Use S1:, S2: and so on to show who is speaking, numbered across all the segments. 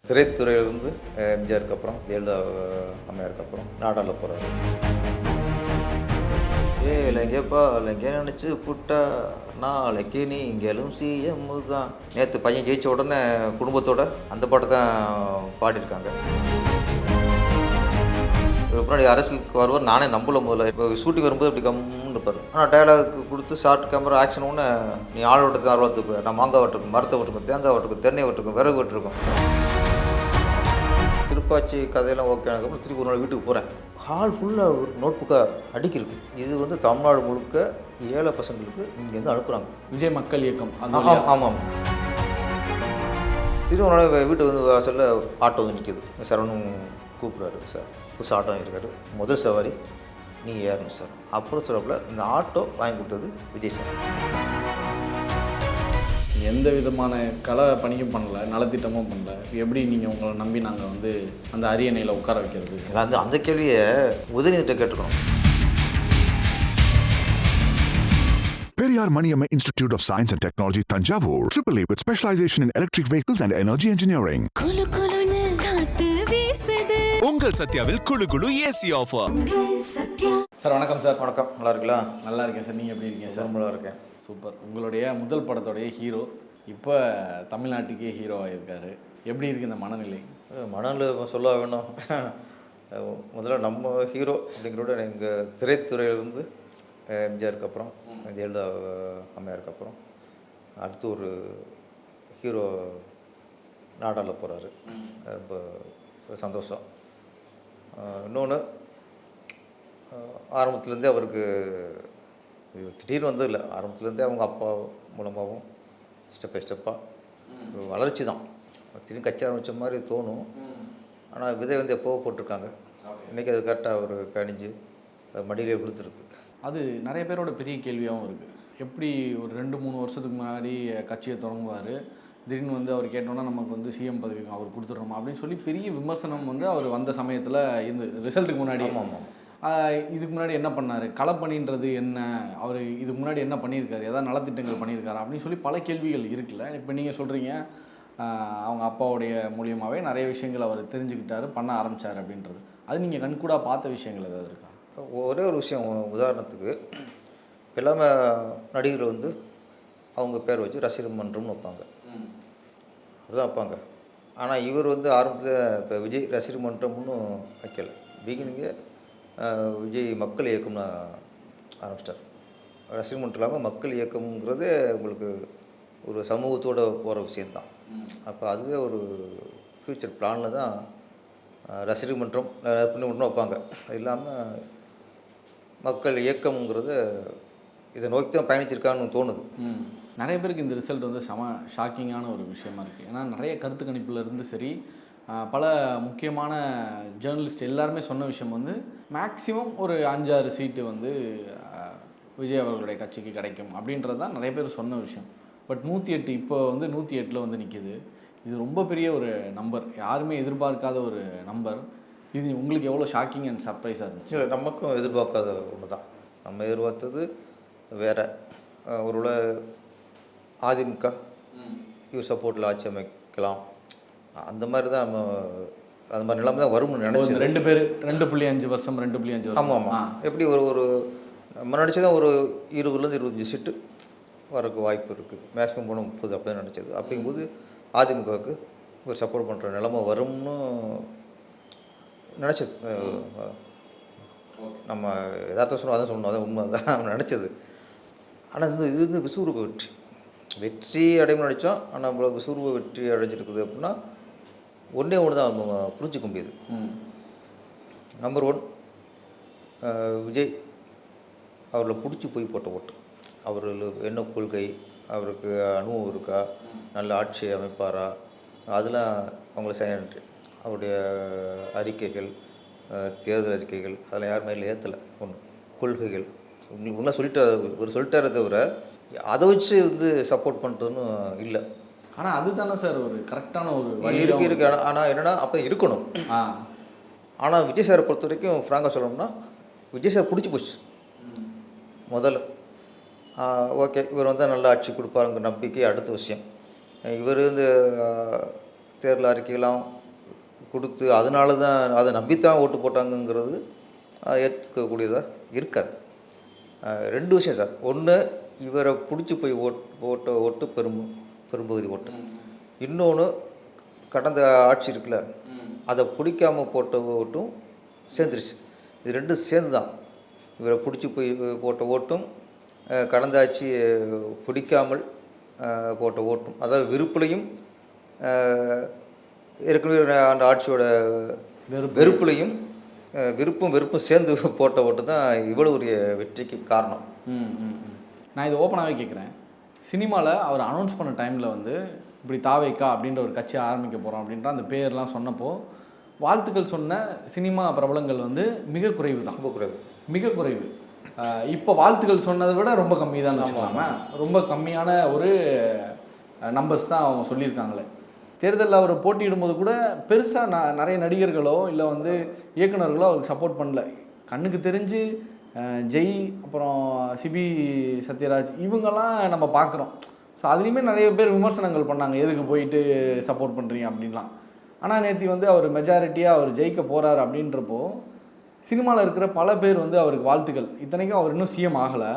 S1: திரைத்துறையில் வந்து எம்ஜிஆருக்கு அப்புறம் ஜெயலலிதா அம்மையாருக்கு அப்புறம் நாடாள போகிறாரு. ஏழைங்கப்பா இல்லைங்க நினச்சி புட்டா நாளைக்கு நீங்களும் சிஎம் தான். நேற்று பையன் ஜெயிச்ச உடனே குடும்பத்தோட அந்த பாட்டை தான் பாடியிருக்காங்க. முன்னாடி அரசியலுக்கு வருவார் நானே நம்பல. முதல்ல இப்போ ஷூட்டிங் வரும்போது அப்படி கம்முன்னு இருப்பார். ஆனால் டைலாக் கொடுத்து ஷார்ட் கேமரா ஆக்ஷன் ஒன்று நீ ஆள் விட்டு தான் அறுபத்துக்கு நான் மாங்காய் வெட்டிருக்கும், மரத்தை வெட்டிருக்கும், தேங்காய் வெட்டிருக்கும், தென்னை வெட்டிருக்கும், விறகு வெட்டிருக்கும். திருப்பாச்சி கதையெல்லாம் ஓகே ஆனதுக்கப்புறம் திருப்பி ஒரு நாள் வீட்டுக்கு போகிறேன். ஹால் ஃபுல்லாக ஒரு நோட் புக்காக அடிக்கிருக்கு. இது வந்து தமிழ்நாடு முழுக்க ஏழை பசங்களுக்கு இங்கேருந்து அனுப்புகிறாங்க.
S2: விஜய் மக்கள் இயக்கம்.
S1: ஆமாம். திரும்ப ஒரு நாள் வீட்டு வந்து வாசலில் ஆட்டோ வந்து நிற்கிது. சரவணும் கூப்பிட்றாரு. சார் புதுசு ஆட்டோ இருக்காரு, முதல் சவாரி நீங்கள் ஏறணும் சார். அப்புறம் சொல்கிறப்பல இந்த ஆட்டோ வாங்கி கொடுத்தது விஜய் சார்.
S2: எந்த விதமான கலை பணியும் பண்ணல, நலத்திட்டமும் பண்ணல. எப்படி நீங்கள் உங்களை நம்பி நாங்கள் வந்து அந்த அரியணையில் உட்கார வைக்கிறது?
S1: வந்து அந்த கேள்வியை உதயநிதிட்ட கேட்டுக்கணும்.
S3: Periyar Maniamma Institute of Science and Technology, Tanjavur, AAA with specialization in electric vehicles and energy engineering.
S4: உங்கள் சத்யாவில் குளு குளு ஏசி ஆஃபர்.
S2: சார் வணக்கம் சார்.
S1: வணக்கம், நல்லா இருக்கலாம்?
S2: நல்லா இருக்கேன் சார். நீங்கள் எப்படி இருக்கீங்க சார்?
S1: நல்லா இருக்கேன்.
S2: சூப்பர். உங்களுடைய முதல் படத்தோடைய ஹீரோ இப்போ தமிழ்நாட்டுக்கே ஹீரோ ஆகியிருக்காரு. எப்படி இருக்குது இந்த மனநிலை?
S1: மனநிலை சொல்ல வேணும். முதல்ல நம்ம ஹீரோ அப்படிங்கிறோட எங்கள் திரைத்துறையிலிருந்து எம்ஜிஆருக்கு அப்புறம் ஜெயலலிதா அம்மையாருக்கு அப்புறம் அடுத்து ஒரு ஹீரோ நாடாள போகிறாரு. ரொம்ப சந்தோஷம். இன்னொன்று ஆரம்பத்துலேருந்தே அவருக்கு திடீர்னு வந்து இல்லை, ஆரம்பத்துலேருந்தே அவங்க அப்பா மூலமாகவும் ஸ்டெப் பை ஸ்டெப்பாக வளர்ச்சி தான். திடீர்னு கட்சி ஆரம்பித்த மாதிரி தோணும். ஆனால் விதை வந்து எப்போவோ போட்டிருக்காங்க. இன்றைக்கி அது கரெக்டாக ஒரு கணிஞ்சு மடியிலே விழுத்துருக்கு.
S2: அது நிறைய பேரோட பெரிய கேள்வியாகவும் இருக்குது. எப்படி ஒரு 2-3 வருஷத்துக்கு முன்னாடி கட்சியை தொடங்குவார், திடீர்னு வந்து அவர் கேட்டோன்னா நமக்கு வந்து சிஎம் பதவி அவர் கொடுத்துட்றோமா அப்படின்னு சொல்லி பெரிய விமர்சனம் வந்து அவர் வந்த சமயத்தில் இருந்து ரிசல்ட்டுக்கு முன்னாடி. இதுக்கு முன்னாடி என்ன பண்ணார், களப்பணின்றது என்ன, அவர் இதுக்கு முன்னாடி என்ன பண்ணியிருக்காரு, ஏதாவது நலத்திட்டங்கள் பண்ணியிருக்காரு அப்படின்னு சொல்லி பல கேள்விகள் இருக்குல்ல. இப்போ நீங்கள் சொல்கிறீங்க அவங்க அப்பாவுடைய மூலியமாகவே நிறைய விஷயங்கள் அவர் தெரிஞ்சுக்கிட்டாரு, பண்ண ஆரம்பித்தார் அப்படின்றது. அது நீங்கள் கண்கூடாக பார்த்த விஷயங்கள் ஏதாவது இருக்கா?
S1: ஒரே ஒரு விஷயம், உதாரணத்துக்கு எல்லாமே நடிகர்கள் வந்து அவங்க பேர் வச்சு ரசிகர் மன்றம்னு வைப்பாங்க, அப்படிதான் வைப்பாங்க. ஆனால் இவர் வந்து ஆரம்பத்தில் இப்போ விஜய் ரசிகர் மன்றம்னு வைக்கல, பிகினிங்கே விஜய் மக்கள் இயக்கம்னு ஆரம்பிச்சிட்டார். ரசிகர் மன்றம் இல்லாமல் மக்கள் இயக்கம்ங்கிறது உங்களுக்கு ஒரு சமூகத்தோடு போகிற விஷயந்தான். அப்போ அதுவே ஒரு ஃப்யூச்சர் பிளானில் தான் ரசிகர் மன்றம் ஒன்று வைப்பாங்க. அது இல்லாமல் மக்கள் இயக்கம்ங்கிறது இதை நோக்கி தான் பயணிச்சிருக்கான்னு தோணுது.
S2: நிறைய பேருக்கு இந்த ரிசல்ட் வந்து ஷாக்கிங்கான ஒரு விஷயமா இருக்குது. ஏன்னா நிறைய கருத்து கணிப்பில் இருந்து சரி, பல முக்கியமான ஜேர்னலிஸ்ட் எல்லாருமே சொன்ன விஷயம் வந்து மேக்ஸிமம் ஒரு 5-6 சீட்டு வந்து விஜய் அவர்களுடைய கட்சிக்கு கிடைக்கும் அப்படின்றது தான் நிறைய பேர் சொன்ன விஷயம். பட் 108 இப்போ வந்து 108 வந்து நிற்கிது. இது ரொம்ப பெரிய ஒரு நம்பர், யாருமே எதிர்பார்க்காத ஒரு நம்பர். இது உங்களுக்கு எவ்வளோ ஷாக்கிங் அண்ட் சர்ப்ரைஸாக இருந்துச்சு?
S1: இல்லை, நமக்கும் எதிர்பார்க்காத ஒன்று தான். நம்ம எதிர்பார்த்தது வேறு. ஒரு அதிமுக இவர் சப்போர்ட்டில் ஆட்சி அமைக்கலாம், அந்த மாதிரி தான் நம்ம அந்த மாதிரி நிலைமை தான் வரும்னு நினச்சி
S2: 2 பேர் 2.5 வருஷம் 2.5 வருஷம்.
S1: ஆமாம். எப்படி ஒரு நம்ம நினச்சி தான் ஒரு 20லேருந்து 25 சீட்டு வரக்கு வாய்ப்பு இருக்குது. மேக்ஸிமம் போன 30 அப்படி தான் நினச்சது. அப்படிங்கும்போது அதிமுகவுக்கு ஒரு சப்போர்ட் பண்ணுற நிலைமை வரும்னு நினச்சது. நம்ம எதார்த்தம் சொன்னோம், அதான் சொன்னோம், அதான் உண்மை தான் நினச்சது. ஆனால் இது வந்து விசுவரூப வெற்றி அடையணும்னு நினச்சோம். ஆனால் நம்மள விசுவரூப வெற்றி அடைஞ்சிருக்குது அப்படின்னா ஒன்றே ஒன்று தான் நம்ம புரிஞ்சிக்க முடியுது. நம்பர் 1, விஜய் அவரில் பிடிச்சி போய் போட்ட ஓட்டு. அவர்களுக்கு என்ன கொள்கை, அவருக்கு அனுபவம் இருக்கா, நல்ல ஆட்சி அமைப்பாரா, அதெல்லாம் அவங்கள செகண்டரி. அவருடைய அறிக்கைகள், தேர்தல் அறிக்கைகள், அதெல்லாம் யார் மேலே ஏற்றலை. ஒன்று கொள்கைகள் உங்களுக்கு ஒன்றா சொல்லிட்டாரே தவிர அதை வச்சு வந்து சப்போர்ட் பண்ணுறதுன்னு இல்லை.
S2: ஆனால் அதுதானே சார் ஒரு கரெக்டான ஒரு
S1: இருக்கு. ஆனால் என்னென்னா அப்போ இருக்கணும். ஆனால் விஜய் சாரை பொறுத்த வரைக்கும் ஃப்ராங்காக சொல்லணும்னா விஜய் சார் பிடிச்சி போச்சு முதல்ல. ஓகே, இவர் வந்து நல்ல ஆட்சி கொடுப்பாருங்கிற நம்பிக்கை அடுத்த விஷயம். இவர் வந்து தேர்தல் அறிக்கையெல்லாம் கொடுத்து அதனால தான் அதை நம்பித்தான் ஓட்டு போட்டாங்கங்கிறது ஏற்றுக்கக்கூடியதாக இருக்காது. 2 விஷயம் சார். ஒன்று, இவரை பிடிச்சி போய் போட்ட ஓட்டு பெரும்பகுதி ஓட்டு. இன்னொன்று, கடந்த ஆட்சி இருக்குல்ல, அதை பிடிக்காமல் போட்ட ஓட்டும் சேர்ந்துருச்சு. இது 2 சேர்ந்து தான் இவரை பிடிச்சி போய் போட்ட ஓட்டும் கடந்த ஆட்சி பிடிக்காமல் போட்ட ஓட்டும், அதாவது விருப்புலையும் ஏற்கனவே அந்த ஆட்சியோட வெறுப்புலையும் வெறுப்பும் சேர்ந்து போட்ட ஓட்டு தான் இவ்வளோ ஒரு வெற்றிக்கு காரணம்.
S2: நான் இது ஓப்பனாகவே கேட்குறேன். சினிமாவில் அவர் அனௌன்ஸ் பண்ண டைமில் வந்து இப்படி தாவேக்கா அப்படின்ற ஒரு கட்சி ஆரம்பிக்க போகிறோம் அப்படின்ற அந்த பேர்லாம் சொன்னப்போ வாழ்த்துக்கள் சொன்ன சினிமா பிரபலங்கள் வந்து மிக குறைவு தான். மிக குறைவு. இப்போ வாழ்த்துக்கள் சொன்னதை விட ரொம்ப கம்மி தான் வச்சுக்கலாமா. ரொம்ப கம்மியான ஒரு நம்பர்ஸ் தான் அவங்க சொல்லியிருக்காங்களே. தேர்தலில் அவர் போட்டியிடும்போது கூட பெருசாக நிறைய நடிகர்களோ இல்லை வந்து இயக்குநர்களோ அவருக்கு சப்போர்ட் பண்ணல. கண்ணுக்கு தெரிஞ்சு ஜெய், அப்புறம் சிபி சத்யராஜ், இவங்கெல்லாம் நம்ம பார்க்குறோம். ஸோ அதுலேயுமே நிறைய பேர் விமர்சனங்கள் பண்ணாங்க, எதுக்கு போயிட்டு சப்போர்ட் பண்ணுறீங்க அப்படின்லாம். ஆனால் நேற்று வந்து அவர் மெஜாரிட்டியாக அவர் ஜெயிக்க போகிறார் அப்படின்றப்போ சினிமாவில் இருக்கிற பல பேர் வந்து அவருக்கு வாழ்த்துக்கள். இத்தனைக்கும் அவர் இன்னும் சிஎம் ஆகலை,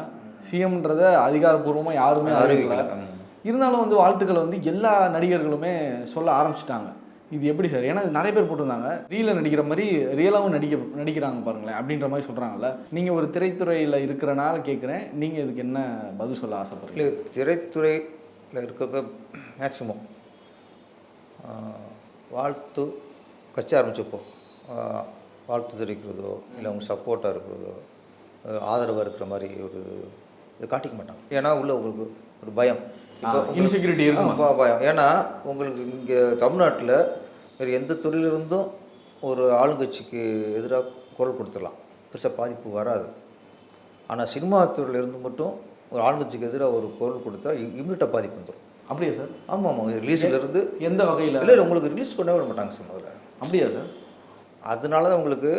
S2: சிஎம்ன்றத அதிகாரப்பூர்வமாக யாருமே அறிவிக்கலை. இருந்தாலும் வந்து வாழ்த்துக்கள் வந்து எல்லா நடிகர்களுமே சொல்ல ஆரம்பிச்சிட்டாங்க. இது எப்படி சார்? ஏன்னா நிறைய பேர் போட்டிருந்தாங்க, ரீலில் நடிக்கிற மாதிரி ரியலாகவும் நடிக்கிறாங்க பாருங்களேன் அப்படின்ற மாதிரி சொல்கிறாங்கல்ல. நீங்கள் ஒரு திரைத்துறையில் இருக்கிறனால கேட்குறேன், நீங்கள் இதுக்கு என்ன பதில் சொல்ல ஆசைப்படுறீங்க?
S1: இல்லை, திரைத்துறையில் இருக்கிற மேக்சிமம் வாழ்த்து கட்சி ஆரம்பிச்சப்போ வாழ்த்து தெரிவிக்கிறதோ இல்லை அவங்க சப்போர்ட்டாக இருக்கிறதோ ஆதரவாக இருக்கிற மாதிரி ஒரு இதை காட்டிக்க மாட்டாங்க. ஏன்னா உள்ள உங்களுக்கு ஒரு பயம்,
S2: இன்செக்யூரிட்டி இருக்கும்,
S1: பயம். ஏன்னா உங்களுக்கு இங்கே தமிழ்நாட்டில் வேறு எந்த தொழிலிருந்தும் ஒரு ஆளுங்கட்சிக்கு எதிராக குரல் கொடுத்துடலாம், பெருசாக பாதிப்பு வராது. ஆனால் சினிமா துறையில் இருந்து மட்டும் ஒரு ஆளுங்கட்சிக்கு எதிராக ஒரு குரல் கொடுத்தா இம்மிடியட்டாக பாதிப்பு வந்துடும்.
S2: அப்படியா சார்?
S1: ஆமாம், ரிலீஸ்லேருந்து
S2: எந்த வகையில்?
S1: இல்லை, உங்களுக்கு ரிலீஸ் பண்ண விட மாட்டாங்க சார் முதல்ல.
S2: அப்படியா சார்?
S1: அதனால தான் உங்களுக்கு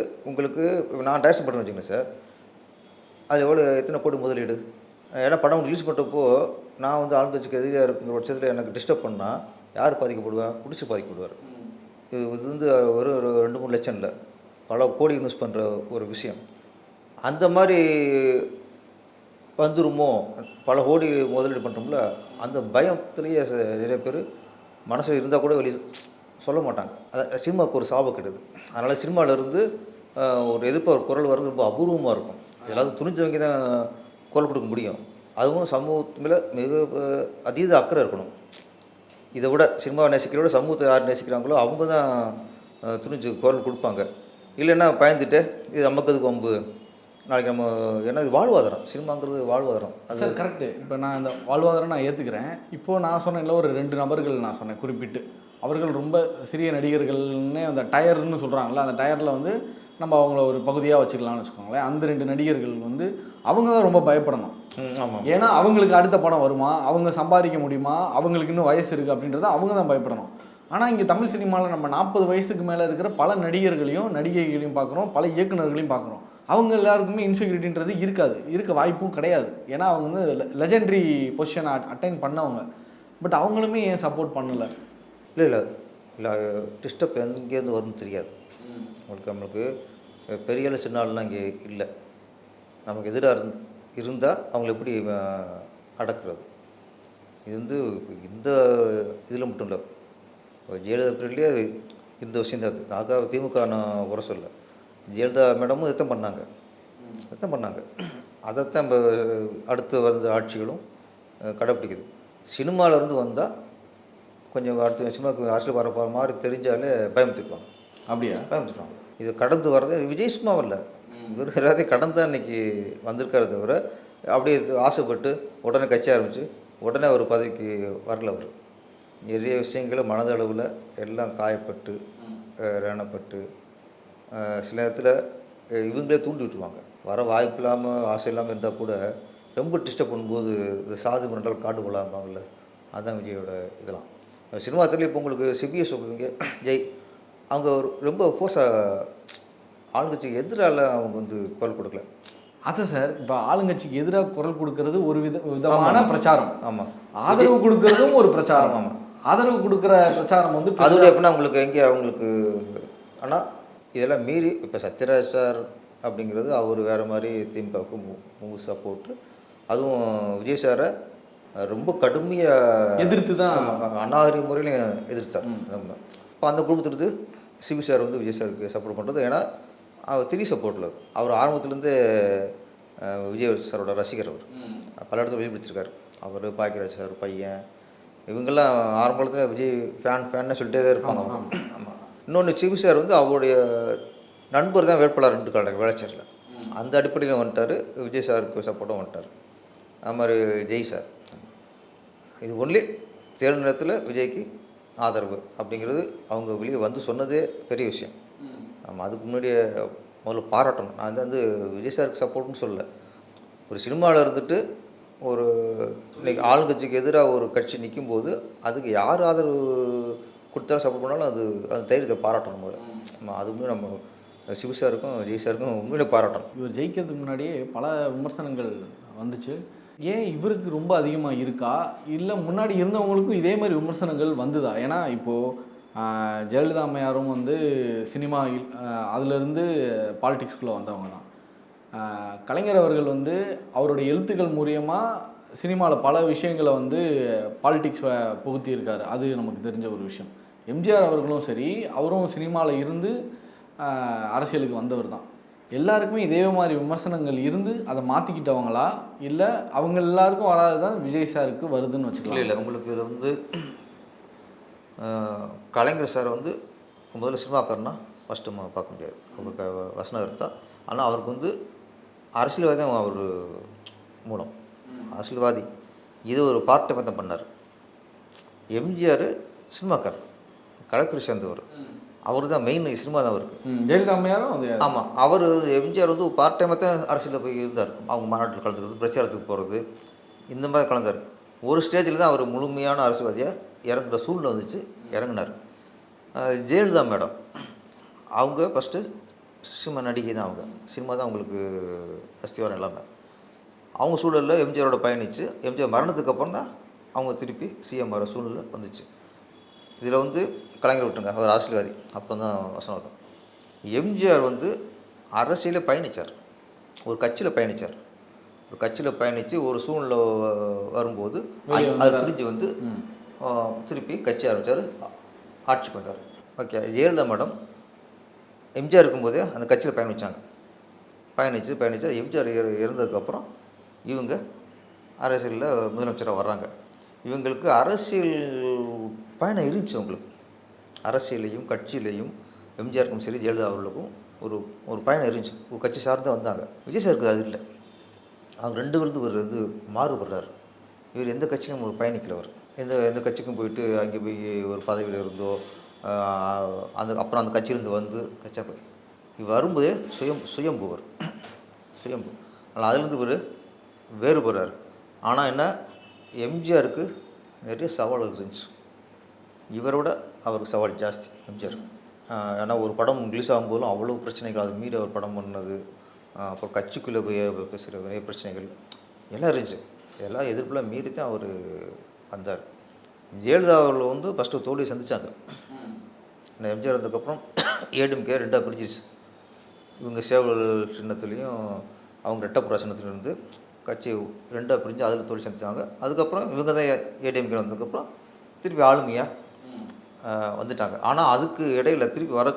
S1: நான் டைரக்ஷன் பண்ணுறேன் வச்சுக்கோங்க சார், அது எத்தனை கோடி முதலீடு. ஏன்னா படம் ரிலீஸ் பண்ணுறப்போ நான் வந்து ஆளுங்கட்சிக்கு எதிராக இருக்கிற பட்சத்தில் எனக்கு டிஸ்டர்ப் பண்ணால் யார் பாதிக்கப்படுவா? பிடிச்சி பாதிக்கப்படுவார். இது வந்து ஒரு 2-3 லட்சம் இல்லை, பல கோடி இன்வெஸ்ட் பண்ணுற ஒரு விஷயம். அந்த மாதிரி வந்துருமோ, பல கோடி முதலீடு பண்ணுறோம்ல, அந்த பயத்துலேயே நிறைய பேர் மனசில் இருந்தால் கூட வெளியே சொல்ல மாட்டாங்க. அது சினிமாவுக்கு ஒரு சாபக்கெடுது. அதனால் சினிமாவிலேருந்து ஒரு எதிர்ப்பு ஒரு குரல் வர்றது ரொம்ப அபூர்வமாக இருக்கும். எல்லாரும் துணிஞ்சவங்க தான் குரல் கொடுக்க முடியும். அதுவும் சமூகத்து மேலே மிக அதீத அக்கறை இருக்கணும். இதை விட சினிமாவை நேசிக்கிறத விட சமூகத்தை யார் நேசிக்கிறாங்களோ அவங்க தான் துணிஞ்சு குரல் கொடுப்பாங்க. இல்லைன்னா பயந்துட்டு இது நமக்கு அதுக்கு வம்பு நாளைக்கு நம்ம, ஏன்னா இது வாழ்வாதாரம், சினிமாங்கிறது வாழ்வாதாரம்.
S2: அது கரெக்டு. இப்போ நான் இந்த வாழ்வாதாரம் நான் ஏற்றுக்கிறேன். இப்போது நான் சொன்னேன்ல ஒரு 2 நபர்கள் நான் சொன்னேன் குறிப்பிட்டு, அவர்கள் ரொம்ப சிறிய நடிகர்கள்னு அந்த டயர்னு சொல்கிறாங்களே, அந்த டயரில் வந்து நம்ம அவங்கள ஒரு பகுதியாக வச்சுக்கலாம்னு வச்சுக்கோங்களேன். அந்த 2 நடிகர்கள் வந்து அவங்க தான் ரொம்ப பயப்படணும்.
S1: ஆமாம்.
S2: ஏன்னா அவங்களுக்கு அடுத்த படம் வருமா, அவங்க சம்பாதிக்க முடியுமா, அவங்களுக்கு இன்னும் வயசு இருக்குது அப்படின்றத அவங்க தான் பயப்படணும். ஆனால் இங்கே தமிழ் சினிமாவில் நம்ம 40 வயசுக்கு மேலே இருக்கிற பல நடிகர்களையும் நடிகைகளையும் பார்க்குறோம், பல இயக்குநர்களையும் பார்க்குறோம். அவங்க எல்லாருக்குமே இன்செக்யூரிட்டின்றது இருக்க வாய்ப்பும் கிடையாது. ஏன்னா அவங்க வந்து லெஜெண்டரி பொசிஷனை அட்டைன் பண்ணவங்க. பட் அவங்களுமே ஏன் சப்போர்ட் பண்ணலை?
S1: இல்லை டிஸ்டர்ப் எங்கேருந்து வரும்னு தெரியாது நம்மளுக்கு. பெரிய சின்ன ஆள்லாம் இங்கே இல்லை. நமக்கு எதிராக இருந்தால் அவங்கள எப்படி அடக்கிறது? இது வந்து இந்த இதில் மட்டும் இல்லை, ஜெயலலிதா பீரியட்லேயே இந்த விஷயம் தான். அது திமுக நான் குறை சொல்ல, ஜெயலலிதா மேடமும் எத்தனை பண்ணாங்க. அதைத்தான் இப்போ அடுத்து வந்த ஆட்சிகளும் கடைப்பிடிக்குது. சினிமாவிலேருந்து வந்தால் கொஞ்சம் அடுத்த சினிமாவுக்கு அரசியல் வர மாதிரி தெரிஞ்சாலே பயமுறுத்திக்குவாங்க.
S2: அப்படியா?
S1: பயமுறுத்திடுவாங்க. இது கடந்து வர்றது விஜய் சும்மாவும் இல்லை, இவர் எல்லாத்தையும் கடந்து தான் இன்றைக்கி வந்திருக்காரு தவிர அப்படியே ஆசைப்பட்டு உடனே கட்சி ஆரம்பித்து உடனே ஒரு பதவிக்கு வரல. அவர் நிறைய விஷயங்களை மனதளவில் எல்லாம் காயப்பட்டு ரணப்பட்டு சில நேரத்தில் இவங்களே தூண்டி விட்டுருவாங்க. வர வாய்ப்பு இல்லாமல் ஆசை இல்லாமல் இருந்தால் கூட ரொம்ப டிஸ்டர்ப் பண்ணும்போது இந்த சாது மிரண்டல் காட்டு கொள்ளாமாங்கல்ல, அதுதான் விஜயோட இதெல்லாம். சினிமா துறையில் இப்போ உங்களுக்கு சிபிஎஸ் சொல்லுவீங்க, ஜெய் அவங்க ரொம்ப ஃபோர்ஸாக ஆளுங்கட்சிக்கு எதிராக அவங்க வந்து குரல் கொடுக்கல.
S2: அதான் சார், இப்போ ஆளுங்கட்சிக்கு எதிராக குரல் கொடுக்கறது ஒரு விதமான பிரச்சாரம்.
S1: ஆமாம்.
S2: ஆதரவு கொடுக்கறதும் ஒரு பிரச்சாரம்.
S1: ஆமாம்.
S2: ஆதரவு கொடுக்குற பிரச்சாரம் வந்து
S1: அதோட எப்படின்னா உங்களுக்கு எங்கே அவங்களுக்கு, ஆனால் இதெல்லாம் மீறி இப்போ சத்யராஜ் சார் அப்படிங்கிறது அவர் வேறு மாதிரி திமுகவுக்கு முழுசாக போட்டு, அதுவும் விஜய் சாரை ரொம்ப கடுமையாக
S2: எதிர்த்து தான்
S1: அநாகரிக முறையிலையும் எதிர்த்தார். இப்போ அந்த குடும்பத்திலிருந்து சிவி சார் வந்து விஜய் சாருக்கு சப்போர்ட் பண்ணுறது, ஏன்னா அவர் திரி சப்போர்ட்டில் அவர் ஆரம்பத்துலேருந்து விஜய் சாரோட ரசிகர். அவர் பல இடத்துல வெளிப்படுத்திருக்காரு. அவர் பாக்கியராஜ் சார் பையன் இவங்கெல்லாம் ஆரம்பத்தில் விஜய் ஃபேன்னு சொல்லிட்டே தான் இருப்பாங்க. ஆமாம். இன்னொன்று சிவி சார் வந்து அவருடைய நண்பர் தான் வேட்பாளர் 2 கால வேளச்சேரியில். அந்த அடிப்படையில் வந்துட்டார். விஜய் சாருக்கு சப்போர்ட்டும் வந்துட்டார். அது மாதிரி ஜெய் சார் இது ஒன்லி தேர்தல் நேரத்தில் விஜய்க்கு ஆதரவு அப்படிங்கிறது அவங்க வெளியே வந்து சொன்னதே பெரிய விஷயம். நம்ம அதுக்கு முன்னாடியே முதல்ல பாராட்டணும். நான் வந்து விஜய் சாருக்கு சப்போர்ட்னு சொல்லலை. ஒரு சினிமாவில் இருந்துட்டு ஒரு இன்னைக்கு ஆளுங்கட்சிக்கு எதிராக ஒரு கட்சி நிற்கும்போது அதுக்கு யார் ஆதரவு கொடுத்தாலும் சப்போர்ட் பண்ணாலும் அந்த தைரியத்தை பாராட்டணும் முதல்ல. நம்ம அதுவுமே நம்ம சிவு சாருக்கும் ஜெய் சாருக்கும் உண்மையிலே பாராட்டணும்.
S2: இவர் ஜெயிக்கிறதுக்கு முன்னாடியே பல விமர்சனங்கள் வந்துச்சு. ஏன் இவருக்கு ரொம்ப அதிகமாக இருக்கா, இல்லை முன்னாடி இருந்தவங்களுக்கும் இதே மாதிரி விமர்சனங்கள் வந்துதா? ஏன்னா இப்போது ஜெயலலிதா அம்மையாரும் வந்து சினிமா அதிலிருந்து பாலிடிக்ஸ்குள்ளே வந்தவங்க தான். கலைஞர் அவர்கள் வந்து அவருடைய எழுத்துக்கள் மூலியமாக சினிமாவில் பல விஷயங்களை வந்து பாலிடிக்ஸ் புகுத்தி இருக்கார். அது நமக்கு தெரிஞ்ச ஒரு விஷயம். எம்ஜிஆர் அவர்களும் சரி, அவரும் சினிமாவில் இருந்து அரசியலுக்கு வந்தவர் தான். எல்லாருக்குமே இதே மாதிரி விமர்சனங்கள் இருந்து அதை மாற்றிக்கிட்டவங்களா, இல்லை அவங்க எல்லாருக்கும் வராது தான் விஜய் சாருக்கு வருதுன்னு வச்சுக்கலாம்?
S1: இல்லை, உங்களுக்கு இதில் வந்து கலைஞர் சார் வந்து முதல்ல சினிமாக்காரனா ஃபஸ்ட்டு நம்ம பார்க்க முடியாது. அவருக்கு வசனம் இருந்தால், ஆனால் அவருக்கு வந்து அரசியல்வாதி தான் அவர் மூலம். அரசியல்வாதி இது ஒரு பார்ட் டைம் தான் பண்ணார். எம்ஜிஆர் சினிமாக்காரர், கலைத்துறை சேர்ந்தவர். அவர் தான் மெயின், சினிமா தான் அவருக்கு.
S2: ஜெயலலிதா அம்மையாரும்
S1: ஆமாம். அவர் எம்ஜிஆர் வந்து பார்ட் டைமாக தான் அரசியலில் போய் இருந்தார். அவங்க மாநாட்டில் கலந்துக்கிறது, பிரச்சாரத்துக்கு போகிறது, இந்த மாதிரி கலந்தார். ஒரு ஸ்டேஜில் தான் அவர் முழுமையான அரசியல்வாதியாக இறங்குற சூழ்நிலை வந்துச்சு, இறங்கினார். ஜெயலலிதா மேடம் அவங்க ஃபஸ்ட்டு சினிமா நடிகை தான். அவங்க சினிமா தான் அவங்களுக்கு அஸ்திவாரம் எல்லாமே. அவங்க சூழலில் எம்ஜிஆரோட பயணித்து எம்ஜிஆர் மரணத்துக்கு அப்புறம் தான் அவங்க திருப்பி சிஎம் வர சூழ்நிலை வந்துச்சு. இதில் வந்து கலைஞர் விட்டுருங்க, அவர் அரசியல்வாதி. அப்புறம் தான் வசனம். எம்ஜிஆர் வந்து அரசியலில் பயணித்தார், ஒரு கட்சியில் பயணித்தார். ஒரு கட்சியில் பயணித்து ஒரு சூழ்நிலை வரும்போது அது பிரிஞ்சு வந்து திருப்பி கட்சி ஆரம்பித்தார், ஆட்சிக்கு வந்தார். ஓகே. ஜெயலலிதா மேடம் எம்ஜிஆர் இருக்கும்போதே அந்த கட்சியில் பயணித்து எம்ஜிஆர் இறந்ததுக்கப்புறம் இவங்க அரசியலில் முதலமைச்சராக வர்றாங்க. இவங்களுக்கு அரசியல் பயணம் இருந்துச்சு. அவங்களுக்கு அரசியலையும் கட்சியிலையும் எம்ஜிஆருக்கும் சரி ஜெயலலிதா அவர்களுக்கும் ஒரு பயணம் இருந்துச்சு. ஒரு கட்சி சார்ந்து வந்தாங்க. விஜய் சாருக்கு அது இல்லை. அவங்க 2 பேருந்து இவர் வந்து மாறுபடுறாரு. இவர் எந்த கட்சியும் ஒரு பயணிக்கிறவர். எந்த கட்சிக்கும் போயிட்டு அங்கே போய் ஒரு பதவியில் இருந்தோ அப்புறம் அந்த கட்சியிலேருந்து வந்து கட்சியாக போய் இவர் வரும்போதே சுயம்புவர். ஆனால் அதுலேருந்து இவர் வேறுபடுறார். ஆனால் என்ன, எம்ஜிஆருக்கு நிறைய சவால்கள் இருந்துச்சு. இவரோட அவருக்கு சவால் ஜாஸ்தி எம்ஜிஆர். ஏன்னா ஒரு படம் ரிலீஸ் ஆகும்போதும் அவ்வளோ பிரச்சனைகள், அது மீறி அவர் படம் பண்ணது, அப்புறம் கட்சிக்குள்ளே போய் பேசுகிற நிறைய பிரச்சனைகள் எல்லாம் இருந்துச்சு. எல்லாம் எதிர்ப்புலாம் மீறி தான் அவர் வந்தார். ஜெயலலிதா அவர்கள் வந்து ஃபஸ்ட்டு தோல்வியை சந்தித்தாங்க. எம்ஜிஆர் வந்ததுக்கப்புறம் ஏடிஎம்கே 2ஆக பிரிஞ்சிருச்சு. இவங்க சேவல் சின்னத்துலேயும் அவங்க ரெட்டப்புறா சின்னத்துலேயும் இருந்து கட்சி 2ஆக பிரிஞ்சு அதில் தோல்வி சந்தித்தாங்க. அதுக்கப்புறம் இவங்க தான் ஏடிஎம்கே வந்ததுக்கப்புறம் திருப்பி ஆளுமையாக வந்துட்டாங்க. ஆனால் அதுக்கு இடையில் திருப்பி வர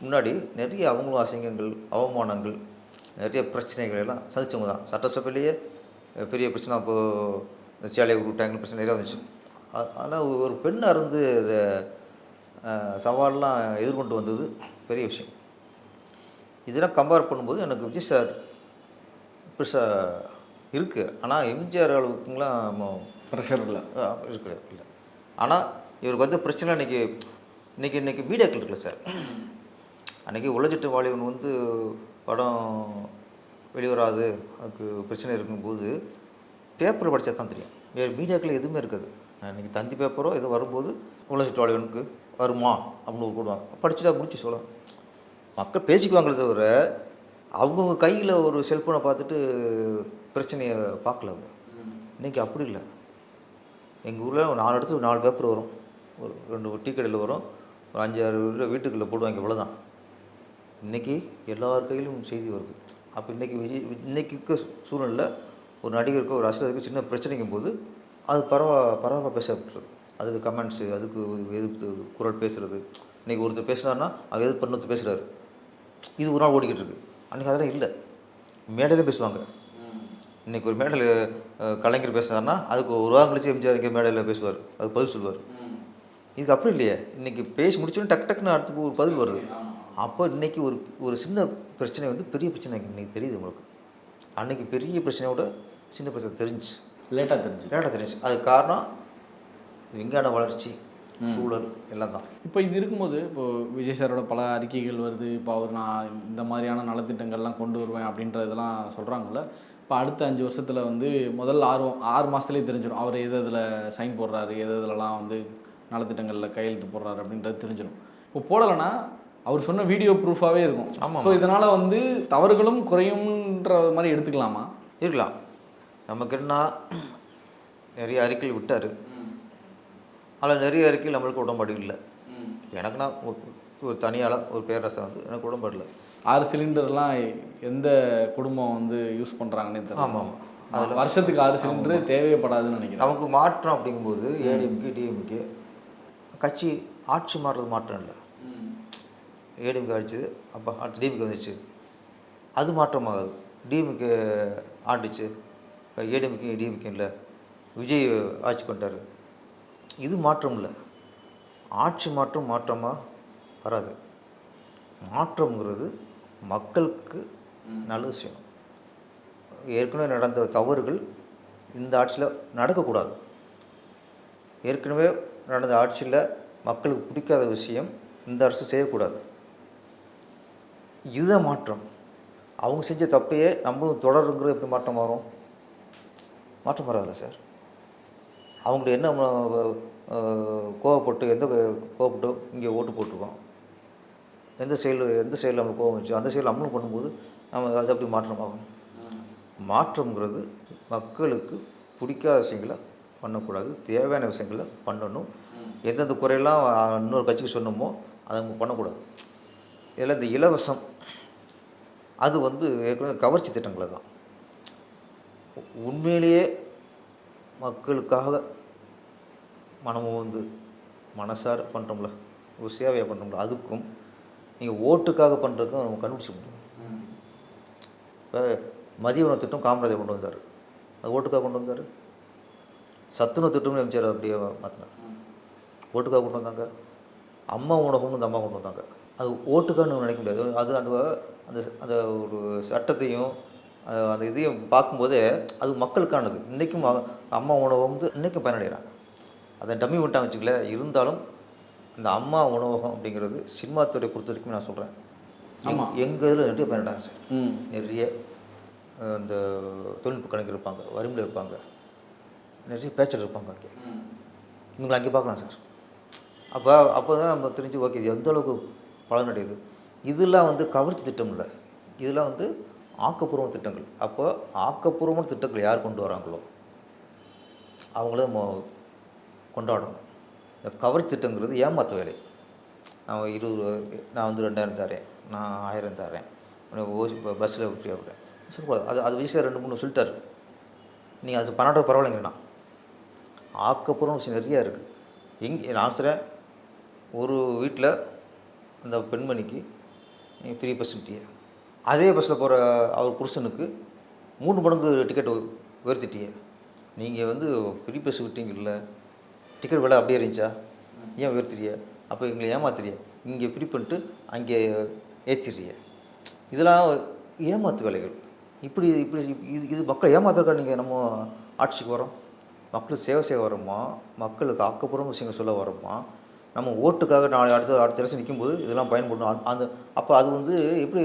S1: முன்னாடி நிறைய அவங்களும் அசிங்கங்கள், அவமானங்கள், நிறைய பிரச்சனைகள் எல்லாம் சந்தித்தவங்க தான். சட்டசபையிலேயே பெரிய பிரச்சனை, அப்போது இந்த சேலையை உருட்டாங்க பிரச்சனை நிறையா வந்துச்சு. ஆனால் ஒரு பெண்ணாக இருந்து இதை சவாலெலாம் எதிர்கொண்டு வந்தது பெரிய விஷயம். இதெல்லாம் கம்பேர் பண்ணும்போது எனக்கு விஜய் சார் பெருசாக இருக்குது. ஆனால் எம்ஜிஆர் அளவுக்குலாம்
S2: ப்ரெஷர் இல்லை
S1: இல்லை. ஆனால் இவருக்கு வந்து பிரச்சனை இன்றைக்கி மீடியாக்கள் இருக்குல்ல சார். அன்றைக்கி உலகட்டு வாலிபன் வந்து படம் வெளிவராது, அதுக்கு பிரச்சனை இருக்கும்போது பேப்பர் படித்தா தான் தெரியும். வேறு மீடியாக்கள் எதுவுமே இருக்காது. இன்றைக்கி தந்தி பேப்பரோ எதோ வரும்போது உலகட்டு வாலிபனுக்கு வருமா அப்படின்னு கூடுவாங்க. படிச்சுட்டா முடிச்சு சொல்லலாம். மக்கள் பேசிக்குவாங்களே தவிர அவங்கவுங்க கையில் ஒரு செல்ஃபோனை பார்த்துட்டு பிரச்சனையை பார்க்கல அவங்க. இன்றைக்கி அப்படி இல்லை. எங்கள் ஊரில் 4 இடத்துல 4 பேப்பர் வரும். ஒரு 2 டீ கடையில் வரும், ஒரு 5-6 வீட்டுக்குள்ளே போடுவாங்க, இவ்வளோதான். இன்றைக்கி எல்லார் கையிலும் செய்தி வருது. அப்போ இன்றைக்கி இன்றைக்கி இருக்க சூழ்நிலையில் ஒரு நடிகருக்கோ ஒரு அரசியலுக்கு சின்ன பிரச்சனைக்கும் போது அது பரவாயில்ல பேசப்படுறது, அதுக்கு கமெண்ட்ஸு, அதுக்கு எதிர்த்து குரல் பேசுகிறது. இன்றைக்கி ஒருத்தர் பேசுனாருன்னா அவர் எதிர்ப்பு இன்னொருத்தர் பேசுகிறாரு, இது ஒரு நாள் ஓடிக்கிட்டு இருக்குது. அன்றைக்கி அதெல்லாம் இல்லை, மேடையில் பேசுவாங்க. இன்றைக்கி ஒரு மேடையில் கலைஞர் பேசுனாருன்னா அதுக்கு ஒரு வாரம் கழிச்சு எம்ஜிஆர் இங்கே மேடையில் பேசுவார், அது பதில் சொல்லுவார். இதுக்கு அப்படி இல்லையே, இன்றைக்கி பேசி முடிச்சோன்னு டக்குன்னு அடுத்து ஒரு பதில் வருது. அப்போ இன்றைக்கி ஒரு சின்ன பிரச்சனை வந்து பெரிய பிரச்சனை இன்றைக்கி தெரியுது உங்களுக்கு. அன்றைக்கி பெரிய பிரச்சனையோட சின்ன பிரச்சனை தெரிஞ்சிச்சு, லேட்டாக தெரிஞ்சிச்சு. அதுக்கு காரணம் விஞ்ஞான வளர்ச்சி, சூழல் எல்லாம் தான்.
S2: இப்போ இது இருக்கும்போது இப்போது விஜய் சாரோட பல அறிக்கைகள் வருது. இப்போ அவர் நான் இந்த மாதிரியான நலத்திட்டங்கள்லாம் கொண்டு வருவேன் அப்படின்றதெல்லாம் சொல்கிறாங்கல்ல. இப்போ அடுத்த 5 வருஷத்தில் வந்து முதல்ல 6 மாதத்துலேயே தெரிஞ்சிடும் அவர் இதில் சைன் போடுறாரு, எதுலலாம் வந்து நலத்திட்டங்களில் கையெழுத்து போடுறாரு அப்படின்றது தெரிஞ்சிடும். இப்போ போடலைன்னா அவர் சொன்ன வீடியோ ப்ரூஃபாகவே இருக்கும்.
S1: ஆமாம்.
S2: ஸோ இதனால் வந்து தவறுகளும் குறையும்ன்ற மாதிரி எடுத்துக்கலாமா?
S1: இருக்கலாம். நமக்கு என்ன நிறைய அறிக்கைகள் விட்டார், அதில் நிறைய அறிக்கைகள் நம்மளுக்கு உடன்பாடு இல்லை. எனக்குன்னா ஒரு தனியால் ஒரு பேரரசை வந்து எனக்கு உடன்பாடு இல்லை.
S2: 6 சிலிண்டர்லாம் எந்த குடும்பம் வந்து யூஸ் பண்ணுறாங்கன்னே தெரியல.
S1: ஆமாம், அதில்
S2: வருஷத்துக்கு 6 சிலிண்டர் தேவைப்படாதுன்னு நினைக்கிறேன்.
S1: நமக்கு மாற்றம் அப்படிங்கும்போது ஏடிஎம்கே டிஎம்கே கட்சி ஆட்சி மாறுறது மாற்றம் இல்லை. ஏடிஎம்கே ஆடிச்சது, அப்போ அடுத்து டிஎம்கே வந்துச்சு, அது மாற்றமாகாது. டிஎம்கே ஆடிச்சு, இப்போ ஏடிஎம்கே டிஎம்கே இல்லை, விஜய் ஆட்சி பண்ணிட்டார், இது மாற்றம் இல்லை. ஆட்சி மாற்றமாக வராது. மாற்றம்ங்கிறது மக்களுக்கு நல்லது செய்யணும். ஏற்கனவே நடந்த தவறுகள் இந்த ஆட்சியில் நடக்கக்கூடாது. ஏற்கனவே நடந்த ஆட்சியில் மக்களுக்கு பிடிக்காத விஷயம் இந்த அரசு செய்யக்கூடாது. இதுதான் மாற்றம். அவங்க செஞ்ச தப்பையே நம்மளும் தொடருங்கிறது எப்படி மாற்றம் வரும்? மாற்றம் வராதுல்ல சார். அவங்களுக்கு என்ன கோவப்பட்டு கோவப்பட்டு இங்கே ஓட்டு போட்டிருக்கோம், எந்த செயல் நம்மளுக்கு கோவம் வச்சு அந்த செயல் நம்மளும் பண்ணும்போது நம்ம அது எப்படி மாற்றமாகும்? மாற்றம்ங்கிறது மக்களுக்கு பிடிக்காத விஷயங்களை பண்ணக்கூடாது, தேவையான விஷயங்களை பண்ணணும். எந்தெந்த குறையெல்லாம் இன்னொரு கட்சிக்கு சொன்னோமோ அதை நம்ம பண்ணக்கூடாது. இதில் இந்த இலவசம் அது வந்து ஏற்கனவே கவர்ச்சி திட்டங்களை தான். உண்மையிலேயே மக்களுக்காக மனமும் வந்து மனசார பண்ணுறோம்ல, ஒரு சேவையை பண்ணுறோம்ல, அதுக்கும் நீங்கள் ஓட்டுக்காக பண்ணுறதுக்கும் நம்ம கண்டுபிடிச்ச முடியும். இப்போ மதிய உணவு திட்டம் காமராஜர் கொண்டு வந்தார், அது ஓட்டுக்காக கொண்டு வந்தார். சத்துணவு திட்டம்னு எம்ஜிஆர் அப்படியே மாற்றினார், ஓட்டுக்காக கொண்டு வந்தாங்க. அம்மா உணவுன்னு அந்த அம்மா கொண்டு வந்தாங்க, அது ஓட்டுக்கான்னு நினைக்க முடியாது. அது அந்த அந்த அந்த ஒரு சட்டத்தையும் அந்த இதையும் பார்க்கும்போதே அது மக்களுக்கானது. இன்றைக்கும் அம்மா உணவு வந்து இன்றைக்கும் பயனடைகிறாங்க. அதை டம்மி விட்டாங்க வச்சுக்கல. இருந்தாலும் இந்த அம்மா உணவகம் அப்படிங்கிறது சினிமா துறை பொறுத்த வரைக்கும் நான் சொல்கிறேன், எங்கள் இதில் நிறைய பயனடைறாங்க சார். நிறைய இந்த தொழில்நுட்ப கணக்கு இருப்பாங்க, வறுமையில் இருப்பாங்க, நிறைய பேச்சர் இருப்பாங்க, அங்கே இவங்களை அங்கே பார்க்கலாம் சார். அப்போ தான் நம்ம தெரிஞ்சு ஓகே இது எந்த அளவுக்கு பலனடையுது. இதெல்லாம் வந்து கவர்ச்சி திட்டம் இல்லை, இதெல்லாம் வந்து ஆக்கப்பூர்வமான திட்டங்கள். அப்போ ஆக்கப்பூர்வமான திட்டங்கள் யார் கொண்டு வராங்களோ அவங்கள நம்ம கொண்டாடணும். இந்த கவர்ச்சி திட்டங்கிறது ஏமாற்ற வேலை. நான் வந்து 2000 தரேன், நான் 1000 தரேன், பஸ்ஸில் ஃப்ரீயாக விடுறேன் சொல்லக்கூடாது. அது விஷயம் 2-3 சொல்லிட்டார். நீங்கள் அது பண்ணாட்ட பரவாயில்லைங்கண்ணா. ஆக்கப்பூர்வம் விஷயம் நிறையா இருக்குது. நான் சொல்கிறேன், ஒரு வீட்டில் அந்த பெண்மணிக்கு ஃப்ரீ பஸ் விட்டியே, அதே பஸ்ஸில் போகிற அவர் புருஷனுக்கு 3 மடங்கு டிக்கெட் உயர்த்திட்டியே. நீங்கள் வந்து ஃப்ரீ பஸ் விட்டீங்கல்ல, டிக்கெட் விலை அப்படியே இருந்துச்சா, ஏன் உயர்த்திறிய? அப்போ எங்களை ஏமாத்துறிய, இங்கே ஃப்ரீ பண்ணிட்டு அங்கே ஏற்றிடுறிய. இதெல்லாம் ஏமாத்து வேலைகள். இப்படி இது மக்கள் ஏமாத்துறக்கா நீங்கள் நம்ம ஆட்சிக்கு வரோம்? மக்களுக்கு சேவை செய்ய வரோமா, மக்களுக்கு ஆக்கப்பூர்வ விஷயங்கள் சொல்ல வரோமா? நம்ம ஓட்டுக்காக அடுத்த எலெக்ஷன் நிற்கும்போது இதெல்லாம் பயன்படணும். அப்போ அது வந்து எப்படி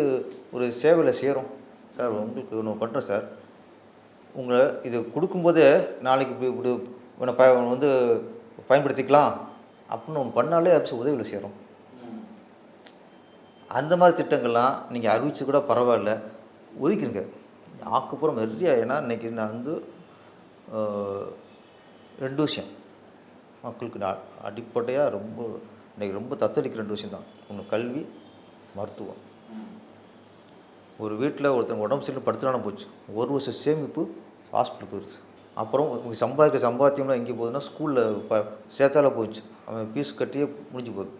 S1: ஒரு சேவையில் சேரும் சார்? உங்களுக்கு ஒன்று பண்ணுறேன் சார், உங்களை இது கொடுக்கும்போதே நாளைக்கு இப்படி வந்து பயன்படுத்திக்கலாம் அப்படின்னு ஒன்று பண்ணாலே அது உதவியில் சேரும். அந்த மாதிரி திட்டங்கள்லாம் நீங்கள் அறிவிச்சு கூட பரவாயில்ல, ஒதுக்கிடுங்க. ஆக்கப்பூர்வம் நிறையா. ஏன்னா இன்றைக்கி நான் வந்து 2 விஷயம். மக்களுக்கு அடிப்படையாக ரொம்ப இன்றைக்கி ரொம்ப தத்தளிக்கிற 2 விஷயம் தான். ஒன்று கல்வி, மருத்துவம். ஒரு வீட்டில் ஒருத்தன் உடம்பு சரியில்லை படுத்துறான போச்சு, 1 வருஷம் சேமிப்பு ஹாஸ்பிட்டல் போயிடுச்சு. அப்புறம் சம்பாதிக்கிற சம்பாத்தியம்லாம் எங்கே போகுதுன்னா ஸ்கூலில் சேர்த்தால போயிடுச்சு. அவன் ஃபீஸ் கட்டியே முடிஞ்சு போகுது.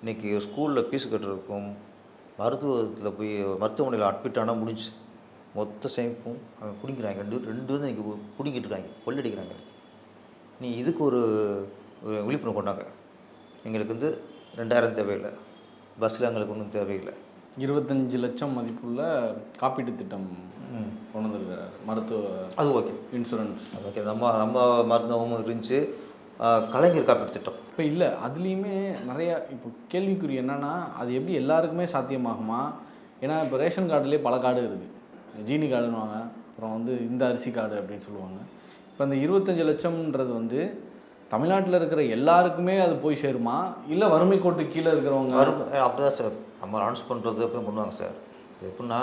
S1: இன்றைக்கி ஸ்கூலில் ஃபீஸ் கட்டுறதுக்கும் மருத்துவத்தில் போய் மருத்துவமனையில் அட்மிட் ஆனால் முடிஞ்சு மொத்த சேமிப்பும் அவன் பிடிக்கிறாங்க. ரெண்டு வந்து இன்றைக்கி பிடிங்கிட்டு இருக்காங்க, கொள்ளடிக்கிறாங்க. நீ இதுக்கு ஒரு விழிப்புணர்வு கொண்டாங்க. எங்களுக்கு வந்து 2000 தேவையில்லை, பஸ்ஸில் எங்களுக்கு ஒன்றும் தேவையில்லை.
S2: 25 லட்சம் மதிப்புள்ள காப்பீட்டு திட்டம் கொண்டு வந்திருக்காரு, மருத்துவ
S1: அது ஓகே,
S2: இன்சூரன்ஸ்
S1: அது ஓகே. நம்ம மருத்துவமும் இருந்துச்சு, கலைஞர் காப்பீட்டு திட்டம்.
S2: இப்போ இல்லை, அதுலேயுமே நிறையா இப்போ கேள்விக்குறி என்னென்னா அது எப்படி எல்லாருக்குமே சாத்தியமாகுமா? ஏன்னா இப்போ ரேஷன் கார்டுலேயே பல கார்டு இருக்குது. ஜீனி கார்டுன்னுவாங்க, அப்புறம் வந்து இந்த அரிசி கார்டு அப்படின்னு சொல்லுவாங்க. இப்போ அந்த 25 லட்சம்ன்றது வந்து தமிழ்நாட்டில் இருக்கிற எல்லாருக்குமே அது போய் சேருமா, இல்லை வறுமை கோட்டு கீழே இருக்கிறவங்க?
S1: அப்படி தான் சார் நம்ம அனௌன்ஸ் பண்ணுறது அப்போ பண்ணுவாங்க சார். எப்படின்னா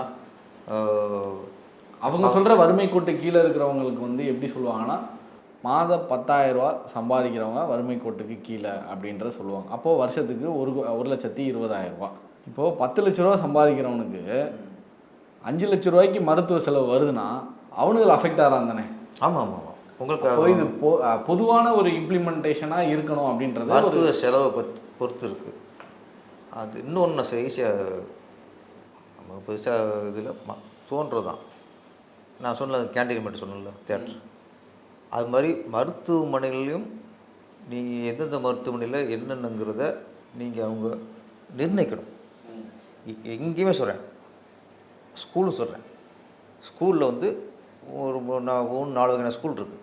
S2: அவங்க சொல்கிற வறுமை கோட்டு கீழே இருக்கிறவங்களுக்கு வந்து எப்படி சொல்லுவாங்கன்னா, மாதம் 10,000 ரூபா சம்பாதிக்கிறவங்க வறுமை கோட்டுக்கு கீழே அப்படின்றத சொல்லுவாங்க. அப்போது வருஷத்துக்கு 1,20,000 ரூபா. இப்போது 10 லட்ச ரூபா சம்பாதிக்கிறவனுக்கு 5 லட்ச ரூபாய்க்கு மருத்துவ செலவு வருதுன்னா அவனுக்கு அஃபெக்ட் ஆகிறான் தானே?
S1: ஆமாம் ஆமாம் ஆமாம். உங்களுக்கு
S2: இது பொதுவான ஒரு இம்ப்ளிமெண்டேஷனாக இருக்கணும் அப்படின்றது
S1: மருத்துவ செலவை பொறுத்து இருக்குது. அது இன்னொன்று ஈஸியாக நம்ம பெருசாக இதில் தோன்றுறது தான். நான் சொன்னது கேண்டீன் மட்டும் சொன்னல, தியேட்டர், அது மாதிரி மருத்துவமனைகளையும் நீங்கள் எந்தெந்த மருத்துவமனையில் என்னென்னங்கிறத நீங்கள் அவங்க நிர்ணயிக்கணும். எங்கேயுமே சொல்கிறேன், ஸ்கூலும் சொல்கிறேன். ஸ்கூலில் வந்து ஒரு 3-4 வகையான ஸ்கூல் இருக்குது.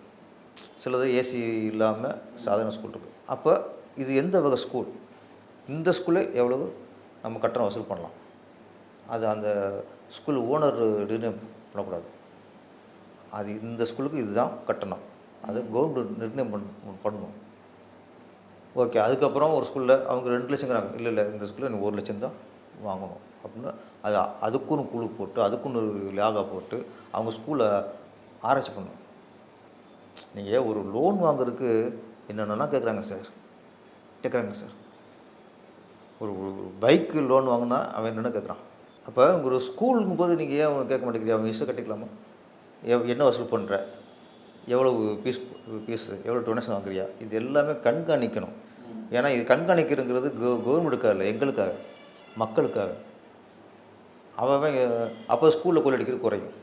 S1: சிலது ஏசி இல்லாமல் சாதாரண ஸ்கூல் இருக்குது. அப்போ இது எந்த வகை ஸ்கூல், இந்த ஸ்கூலே எவ்வளவு நம்ம கட்டணம் வசூல் பண்ணலாம், அது அந்த ஸ்கூல் ஓனர் நிர்ணயம் பண்ணக்கூடாது. அது இந்த ஸ்கூலுக்கு இதுதான் கட்டணம், அது கவர்மெண்ட் நிர்ணயம் பண்ணணும். ஓகே, அதுக்கப்புறம் ஒரு ஸ்கூலில் அவங்க 2 லட்சங்கிறாங்க, இல்லை இந்த ஸ்கூலில் எனக்கு 1 லட்சம் தான் வாங்கணும் அப்படின்னு அதுக்குன்னு குழு போட்டு அதுக்குன்னு லாகா போட்டு அவங்க ஸ்கூலை ஆராய்ச்சி பண்ணணும். நீங்கள் ஒரு லோன் வாங்குறதுக்கு என்னென்னலாம் கேட்குறாங்க சார். ஒரு பைக்கு லோன் வாங்கினா அவன் என்னென்ன கேட்குறான். அப்போ ஒரு ஸ்கூலுங்கும் போது நீங்கள் ஏன் கேட்க மாட்டேங்கிறீங்க? அவங்க இஷ்டம் கட்டிக்கலாமா? என்ன வசூல் பண்ணுற, எவ்வளவு ஃபீஸ் எவ்வளோ டொனேஷன் வாங்குறியா, இது எல்லாமே கண்காணிக்கணும். ஏன்னா இது கண்காணிக்கிறதுங்கிறது கவர்மெண்ட்டுக்காக இல்லை, எங்களுக்காக, மக்களுக்காக. அவன் அப்போ ஸ்கூலில் கொள்ளடிக்கிறது குறையும்.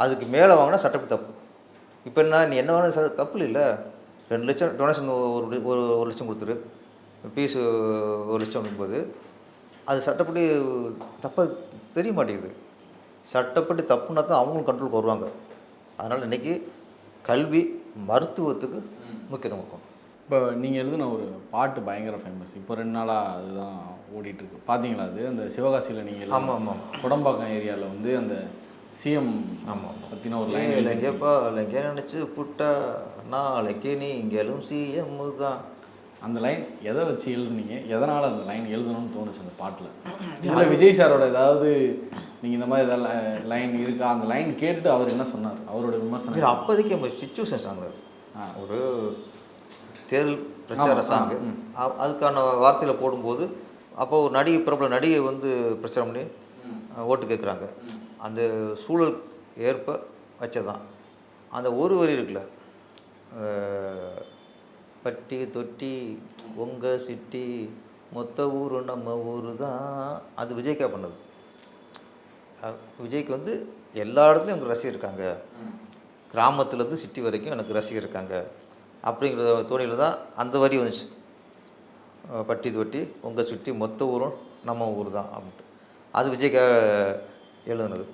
S1: அதுக்கு மேலே வாங்கினா சட்டப்படி தப்பு. இப்போ நீ என்ன வாங்கினா தப்பு இல்லை. 2 லட்சம் டொனேஷன் ஒரு 1 லட்சம் கொடுத்துரு, ஃபீஸு 1 லட்சம் அப்படிங்கும்போது அது சட்டப்படி தப்பாக தெரிய மாட்டேங்குது. சட்டப்படி தப்புன்னா தான் அவங்களும் கண்ட்ரோலுக்கு வருவாங்க. அதனால் இன்றைக்கி கல்வி மருத்துவத்துக்கு முக்கியத்துவம் கொடுக்கணும்.
S2: இப்போ நீங்கள் எழுதுன ஒரு பாட்டு பயங்கர ஃபேமஸ், இப்போ 2 நாளாக அதுதான் ஓடிட்டுருக்கு. பார்த்தீங்களா? அது அந்த சிவகாசியில் நீங்கள்
S1: ஆமாம்
S2: குடம்பாக்கம் ஏரியாவில் வந்து அந்த சிஎம் பற்றின ஒரு லைன்
S1: இல்லைங்கப்பா இல்லைங்க நினச்சி புட்டா நாளைக்கு நீ இங்கேலும் சிஎம் தான்.
S2: அந்த லைன் எதை வச்சு எழுதுனீங்க? எதனால் அந்த லைன் எழுதணும்னு தோணுச்சு அந்த பாட்டில்? இதில் விஜய் சாரோட ஏதாவது நீங்கள் இந்த மாதிரி ஏதாவது லைன் இருக்கா? அந்த லைன் கேட்டுட்டு அவர் என்ன சொன்னார், அவரோட விமர்சனம்?
S1: அப்போதைக்கு நம்ம சிச்சுவேஷன் சாங் ஒரு தேர்தல் பிரச்சார சாங்கு, அதுக்கான வார்த்தையில் போடும்போது அப்போ ஒரு நடிகை, பிரபல நடிகை வந்து பிரச்சாரம் பண்ணி ஓட்டு கேட்குறாங்க. அந்த சூழல் ஏற்ப வச்சதான் அந்த ஒரு வரி இருக்குல்ல, பட்டி தொட்டி உங்கள் சிட்டி மொத்த ஊர் நம்ம ஊர் தான், அது விஜய்க்கா பண்ணது. விஜய்க்கு வந்து எல்லா இடத்துலையும் எனக்கு ரசிகர் இருக்காங்க, கிராமத்துலேருந்து சிட்டி வரைக்கும் எனக்கு ரசிகர் இருக்காங்க அப்படிங்கிற தோணியில் தான் அந்த வரி வந்துச்சு. பட்டி தொட்டி உங்கள் சுட்டி மொத்த ஊரும் நம்ம ஊர் தான் அப்படின்ட்டு. அது விஜய்க்காக எழுதுனது.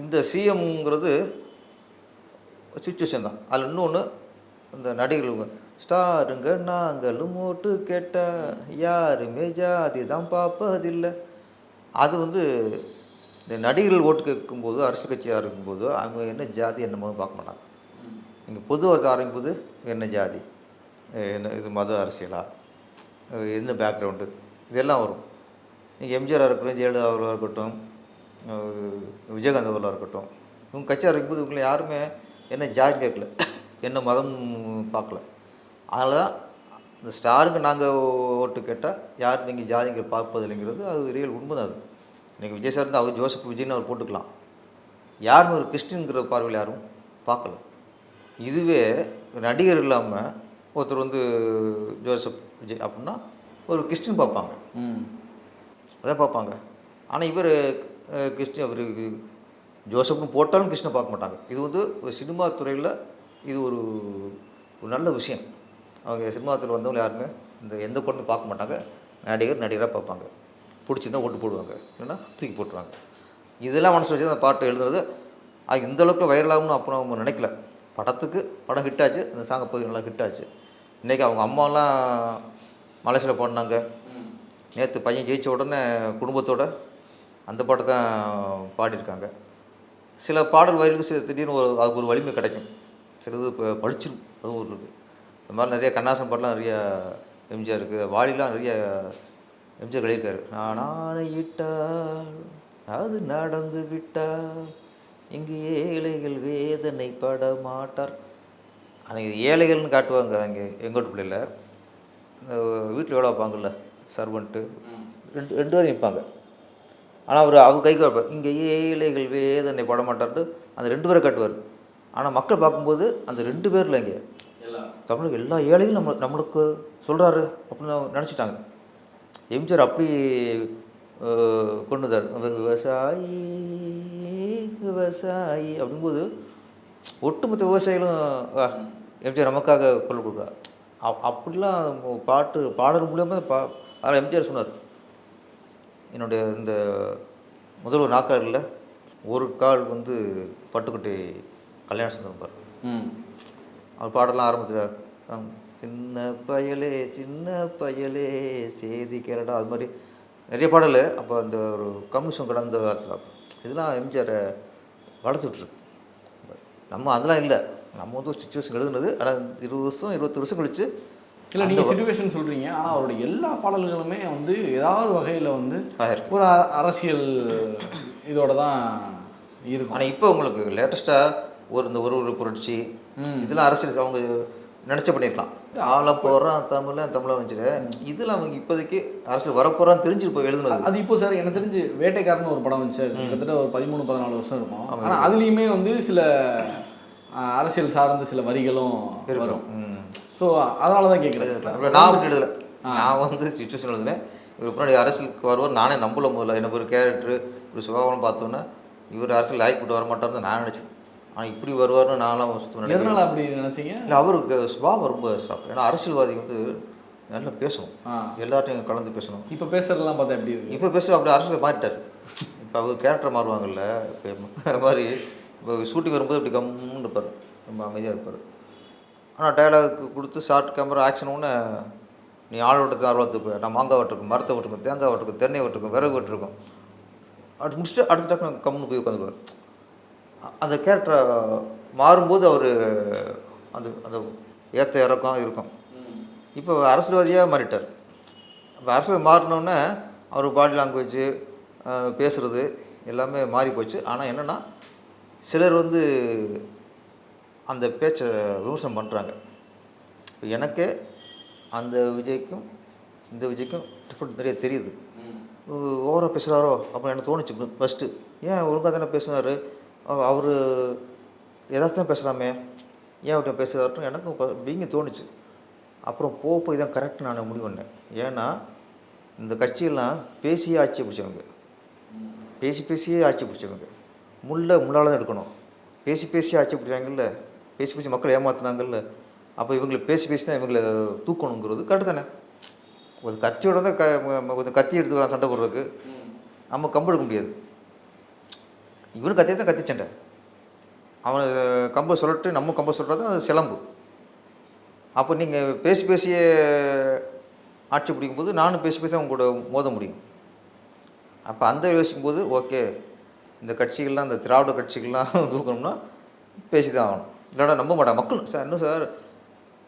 S1: இந்த சிஎம்ங்கிறது சுச்சுவேஷன் தான். அதில் இன்னொன்று, இந்த நடிகர்கள் ஸ்டாருங்க நாங்களும் ஓட்டு கேட்டால் யாருமே ஜாதி தான் பார்ப்பதில்லை. அது வந்து இந்த நடிகர்கள் ஓட்டு கேட்கும்போது, அரசியல் கட்சியாக இருக்கும்போது அவங்க என்ன ஜாதி என்னமோ பார்க்க மாட்டாங்க. நீங்கள் பொதுவாக ஆரம்பிக்கும்போது என்ன ஜாதி, என்ன இது மத அரசியலா, என்ன பேக்ரவுண்டு, இதெல்லாம் வரும். நீங்கள் எம்ஜிஆராக இருக்கட்டும், ஜெயலலிதா அவர்களாக இருக்கட்டும், விஜயகாந்த் அவர்களாக இருக்கட்டும், இவங்க கட்சி ஆரம்பிக்கும்போது இவங்களை யாருமே என்ன ஜாதி கேட்கல, என்ன மதம் பார்க்கல. அதனால தான் இந்த ஸ்டாருக்கு நாங்கள் ஓட்டு கேட்டால் யாரும் நீங்கள் ஜாதிகள் பார்ப்பதில்லைங்கிறது அது ரியல் உண்மை தான். அது இன்றைக்கி விஜய் சார் இருந்தால் அவர் ஜோசப் விஜய்னு அவர் போட்டுக்கலாம். யாருமே ஒரு கிறிஸ்டின்ங்கிற பார்வையில் யாரும் பார்க்கல. இதுவே நடிகர் இல்லாமல் ஒருத்தர் வந்து ஜோசப் விஜய் அப்படின்னா ஒரு கிறிஸ்டின் பார்ப்பாங்க, அதான் பார்ப்பாங்க. ஆனால் இவர் கிறிஸ்டின், அவருக்கு ஜோசப்னு போட்டாலும் கிறிஸ்டினை பார்க்க மாட்டாங்க. இது வந்து ஒரு சினிமா துறையில் இது ஒரு நல்ல விஷயம். அவங்க சினிமா துறையில் வந்தவங்க யாருமே இந்த எந்த கோட்டையும் பார்க்க மாட்டாங்க. நடிகராக பார்ப்பாங்க. பிடிச்சிருந்தா ஓட்டு போடுவாங்க, இல்லைன்னா தூக்கி போட்டுருவாங்க. இதெல்லாம் மனசு வச்சு அந்த பாட்டு எழுதுறது அது இந்தளவுக்கு வைரலாகும்னு அப்புறம் அவங்க நினைக்கல. படம் ஹிட்டாச்சு, அந்த சாங்கை போய் நல்லா ஹிட்டாச்சு. இன்றைக்கி அவங்க அம்மாலாம் மலேசியாவில் பாடினாங்க. நேற்று பையன் ஜெயித்த உடனே குடும்பத்தோடு அந்த பாட்டை தான் பாடியிருக்காங்க. சில பாடல் வரிகளுக்கு சில திடீர்னு அதுக்கு ஒரு வலிமை கிடைக்கும், சிலது இப்போ பழிச்சிடும், அதுவும் ஒரு இருக்குது. இந்த மாதிரி நிறைய கண்ணாசன் பாட்டெலாம் நிறையா எம்ஜிஆர் இருக்குது. வாலிலாம் நிறைய எம்ஜிஆர் எழுதியிருக்காரு. நான் ஆணையிட்டால் அது நடந்து விட்டால் இங்கு ஏழைகள் வேதனை பட மாட்டார். ஆனால் இது ஏழைகள்னு காட்டுவாங்க அங்கே எங்கோட்டு பிள்ளையில். இந்த வீட்டில் எவ்வளோ வைப்பாங்கள்ல சர்வெண்ட்டு, ரெண்டு பேரும் நிற்பாங்க. ஆனால் அவர் கைக்கு வைப்பார், இங்கே ஏழைகள் வேதனை பட மாட்டார்ட்டு அந்த 2 பேரை காட்டுவார். ஆனால் மக்கள் பார்க்கும்போது அந்த 2 பேரில் இங்கே தமிழுக்கு எல்லா ஏழைகளும் நம்மளுக்கு சொல்கிறாரு அப்படின்னு நினச்சிட்டாங்க. எம்ஜிஆர் அப்படி கொண்டு வந்தார். விவசாயி விவசாயி அப்படிங்கும்போது ஒட்டுமொத்த விவசாயிகளும் எம்ஜிஆர் நமக்காக குரல் கொடுக்குறார். அப்படிலாம் பாடல் மூலியமாக அதில் எம்ஜிஆர் சொன்னார், என்னுடைய இந்த முதல்வர் நாற்காலியில் ஒரு கால் வந்து பட்டுக்கோட்டை கல்யாண சுந்தரம். அவர் பாடலாம் ஆரம்பத்தில் சின்ன பயலே சேதி கேரடா, அது மாதிரி நிறைய பாடல். அப்போ அந்த ஒரு கம்யூனிசம் கடந்த காலத்தில் இதெல்லாம் எம்ஜிஆரை வளர்த்து விட்ருக்கு. நம்ம அதெல்லாம் இல்லை, நம்ம வந்து ஒரு சுச்சுவேஷன் எழுதுனது. ஆனால் 20 வருஷம் 21 வருஷம் கழிச்சு
S2: இல்லை நீங்கள் சிச்சுவேஷன் சொல்கிறீங்க. ஆனால் அவருடைய எல்லா பாடல்களுமே வந்து ஏதாவது வகையில் வந்து ஒரு அரசியல் இதோட தான் இருக்கும்.
S1: ஆனால் இப்போ உங்களுக்கு லேட்டஸ்ட்டாக இந்த ஒரு புரட்சி இதெல்லாம் அரசியல் அவங்க நினச்ச பண்ணியிருக்கலாம். ஆள போகிறான் தமிழை வச்சுட்டு இதில் அவங்க இப்போதைக்கு அரசியல் வரப்போகிறான்னு தெரிஞ்சு போய் எழுதுனது.
S2: அது இப்போ சார் எனக்கு தெரிஞ்சு வேட்டைக்காரன்னு ஒரு படம் வந்துச்சு, கிட்டத்தட்ட ஒரு 13-14 வருஷம் இருக்கும். ஆனால் அதுலேயுமே வந்து சில அரசியல் சார்ந்த சில வரிகளும் வரும். ஸோ அதனால தான் கேட்குறேன்.
S1: நான் அப்படி எழுதலை, நான் வந்து சுச்சுவேஷன் எழுதுனேன். இவர் முன்னாடி அரசியலுக்கு வருவார் நானே நம்பல. முதல்ல எனக்கு ஒரு கேரக்டரு ஒரு சுபாவம் பார்த்தோன்னே இவர் அரசியல் ஆகிக்கிட்டு வர மாட்டார்னு நான் நினச்சது. ஆனால் இப்படி வருவார்னு நான்லாம்
S2: நினைக்கிறேன். அப்படி நினச்சிங்க?
S1: இல்லை, அவருக்கு சுபாவம் ரொம்ப சாப்பிடும். ஏன்னா அரசியல்வாதி வந்து நல்லா பேசணும், எல்லார்ட்டையும் கலந்து பேசணும்.
S2: இப்போ பேசுறதெல்லாம் பார்த்தா எப்படி?
S1: இப்போ பேச அப்படி அரசியல் மாறிட்டார். இப்போ அவர் கேரக்டர் மாறுவாங்கல்ல, இப்போ அது மாதிரி இப்போ ஷூட்டிங் வரும்போது அப்படி கம்முன்னு இருப்பார், ரொம்ப அமைதியாக இருப்பார். ஆனால் டைலாக் கொடுத்து ஷார்ட் கேமரா ஆக்ஷன் ஒன்று நீ ஆள் வெட்டுக்கு அறுவத்துக்கு, நான் மாங்காய் வெட்டுருக்கும், மரத்தை வெட்டுருக்கும், தேங்காய் வெட்டுருக்கும், தென்னை வெட்டுருக்கும், விறகு வெட்டுருக்கும், அப்படி முடிச்சுட்டு அடுத்த டாக்டர் கம்முன்னு போய் உட்காந்துக்குவார். அந்த கேரக்டரை மாறும்போது அவர் அந்த அந்த ஏற்ற இறக்கம் இருக்கும். இப்போ அரசியல்வாதியாக மாறிட்டார். இப்போ அரசியல் மாறினோடனே அவர் பாடி லாங்குவேஜ் பேசுகிறது எல்லாமே மாறி போச்சு. ஆனால் என்னென்னா சிலர் வந்து அந்த பேச்சை விமர்சனம் பண்ணுறாங்க. இப்போ எனக்கே அந்த விஜய்க்கும் இந்த விஜய்க்கும் டிஃப்ரெண்ட் நிறைய தெரியுது. ஓவராக பேசுகிறாரோ அப்போ எனக்கு தோணுச்சு ஃபஸ்ட்டு. ஏன் ஒழுங்காக தானே பேசுனார் அவர், எதாச்சும் தான் பேசுகிறாமே, ஏன் அவர்கிட்ட பேசுகிறாருன்னு எனக்கும் அப்படிங்க தோணுச்சு. அப்புறம் போய் தான் கரெக்ட் நான் முடிவு பண்ணேன். ஏன்னா இந்த கட்சியெல்லாம் பேசியே ஆட்சியை பிடிச்சவங்க, பேசியே ஆட்சி பிடிச்சவங்க. முள்ளால் தான் எடுக்கணும். பேசி ஆட்சி பிடிச்சாங்கல்ல, பேசி மக்களை ஏமாத்துனாங்கல்ல, அப்போ இவங்களை பேசி தான் இவங்களை தூக்கணுங்கிறது கரெக்டு தானே. ஒரு கத்தியோட தான் கொஞ்சம் கத்தி எடுத்துக்கலாம் சண்டை போடுறதுக்கு, நம்ம கம்பு எடுக்க முடியாது. இவனு கத்தியை தான் கத்தி சண்டை, அவனை கம்பை சொல்லிட்டு நம்ம கம்பை சொல்கிறது அது சிலம்பு. அப்போ நீங்கள் பேசியே ஆட்சி பிடிக்கும்போது நானும் பேசி அவங்க கூட மோத முடியும். அப்போ அந்த யோசிக்கும்போது ஓகே, இந்த கட்சிகள்லாம் இந்த திராவிட கட்சிகள்லாம் தூக்கணும்னா பேசி தான் ஆகணும், இல்லைனா நம்ப மாட்டாங்க மக்கள். சார் இன்னும் சார்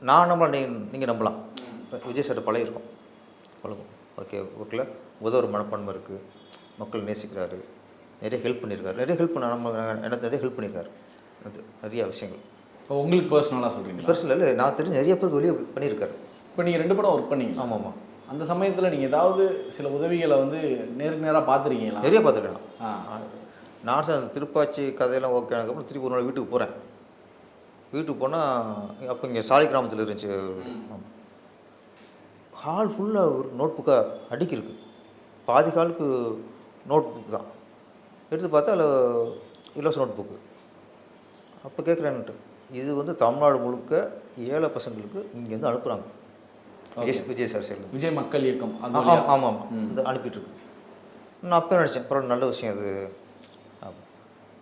S1: நான் நம்பலாம், நீங்கள் நம்பலாம். விஜய் சார் பழகிருக்கோம், பழகும். ஓகே, ஓகேல உதவுற மனப்பான்மை இருக்குது, மக்கள் நேசிக்கிறாரு, நிறைய ஹெல்ப் பண்ணியிருக்காரு, நிறைய ஹெல்ப் பண்ண நம்ம எனக்கு நிறைய ஹெல்ப் பண்ணியிருக்காரு, நிறைய விஷயங்கள்.
S2: இப்போ உங்களுக்கு பர்சனலாக சொல்கிறீங்களா?
S1: பெருசில் இல்லை, நான் தெரிஞ்சு நிறைய பேருக்கு வெளியே பண்ணியிருக்காரு.
S2: இப்போ நீங்கள் 2 படம் ஒர்க் பண்ணீங்க.
S1: ஆமாம் ஆமாம்.
S2: அந்த சமயத்தில் நீங்கள் ஏதாவது சில உதவிகளை வந்து நேருக்கு நேராக பார்த்துருக்கீங்களா?
S1: நிறைய பார்த்துருக்கேன்.
S2: ஆ.
S1: நான் சார் அந்த திருப்பாச்சி கதையெல்லாம் ஓகே ஆனதுக்கப்புறம் திருப்பி ஒரு நாள் வீட்டுக்கு போகிறேன். வீட்டுக்கு போனால் அப்போ இங்கே சாலி கிராமத்தில் இருந்துச்சு. ஹால் ஃபுல்லாக ஒரு நோட் புக்காக அடுக்கிருக்கு. பாதி ஹாலுக்கு நோட் புக் தான். எடுத்து பார்த்தா அதில் இலவச நோட் புக்கு. அப்போ கேட்குறேன்ட்டு, இது வந்து தமிழ்நாடு முழுக்க ஏழை பசங்களுக்கு இங்கேருந்து அனுப்புகிறாங்க. விஜய் சார் சைடில்
S2: விஜய் மக்கள் இயக்கம்.
S1: ஆமாம் ஆமாம் ஆமாம், இந்த அனுப்பிட்டுருக்கு. நான் அப்போ நினச்சேன் அப்புறம் நல்ல விஷயம் அது.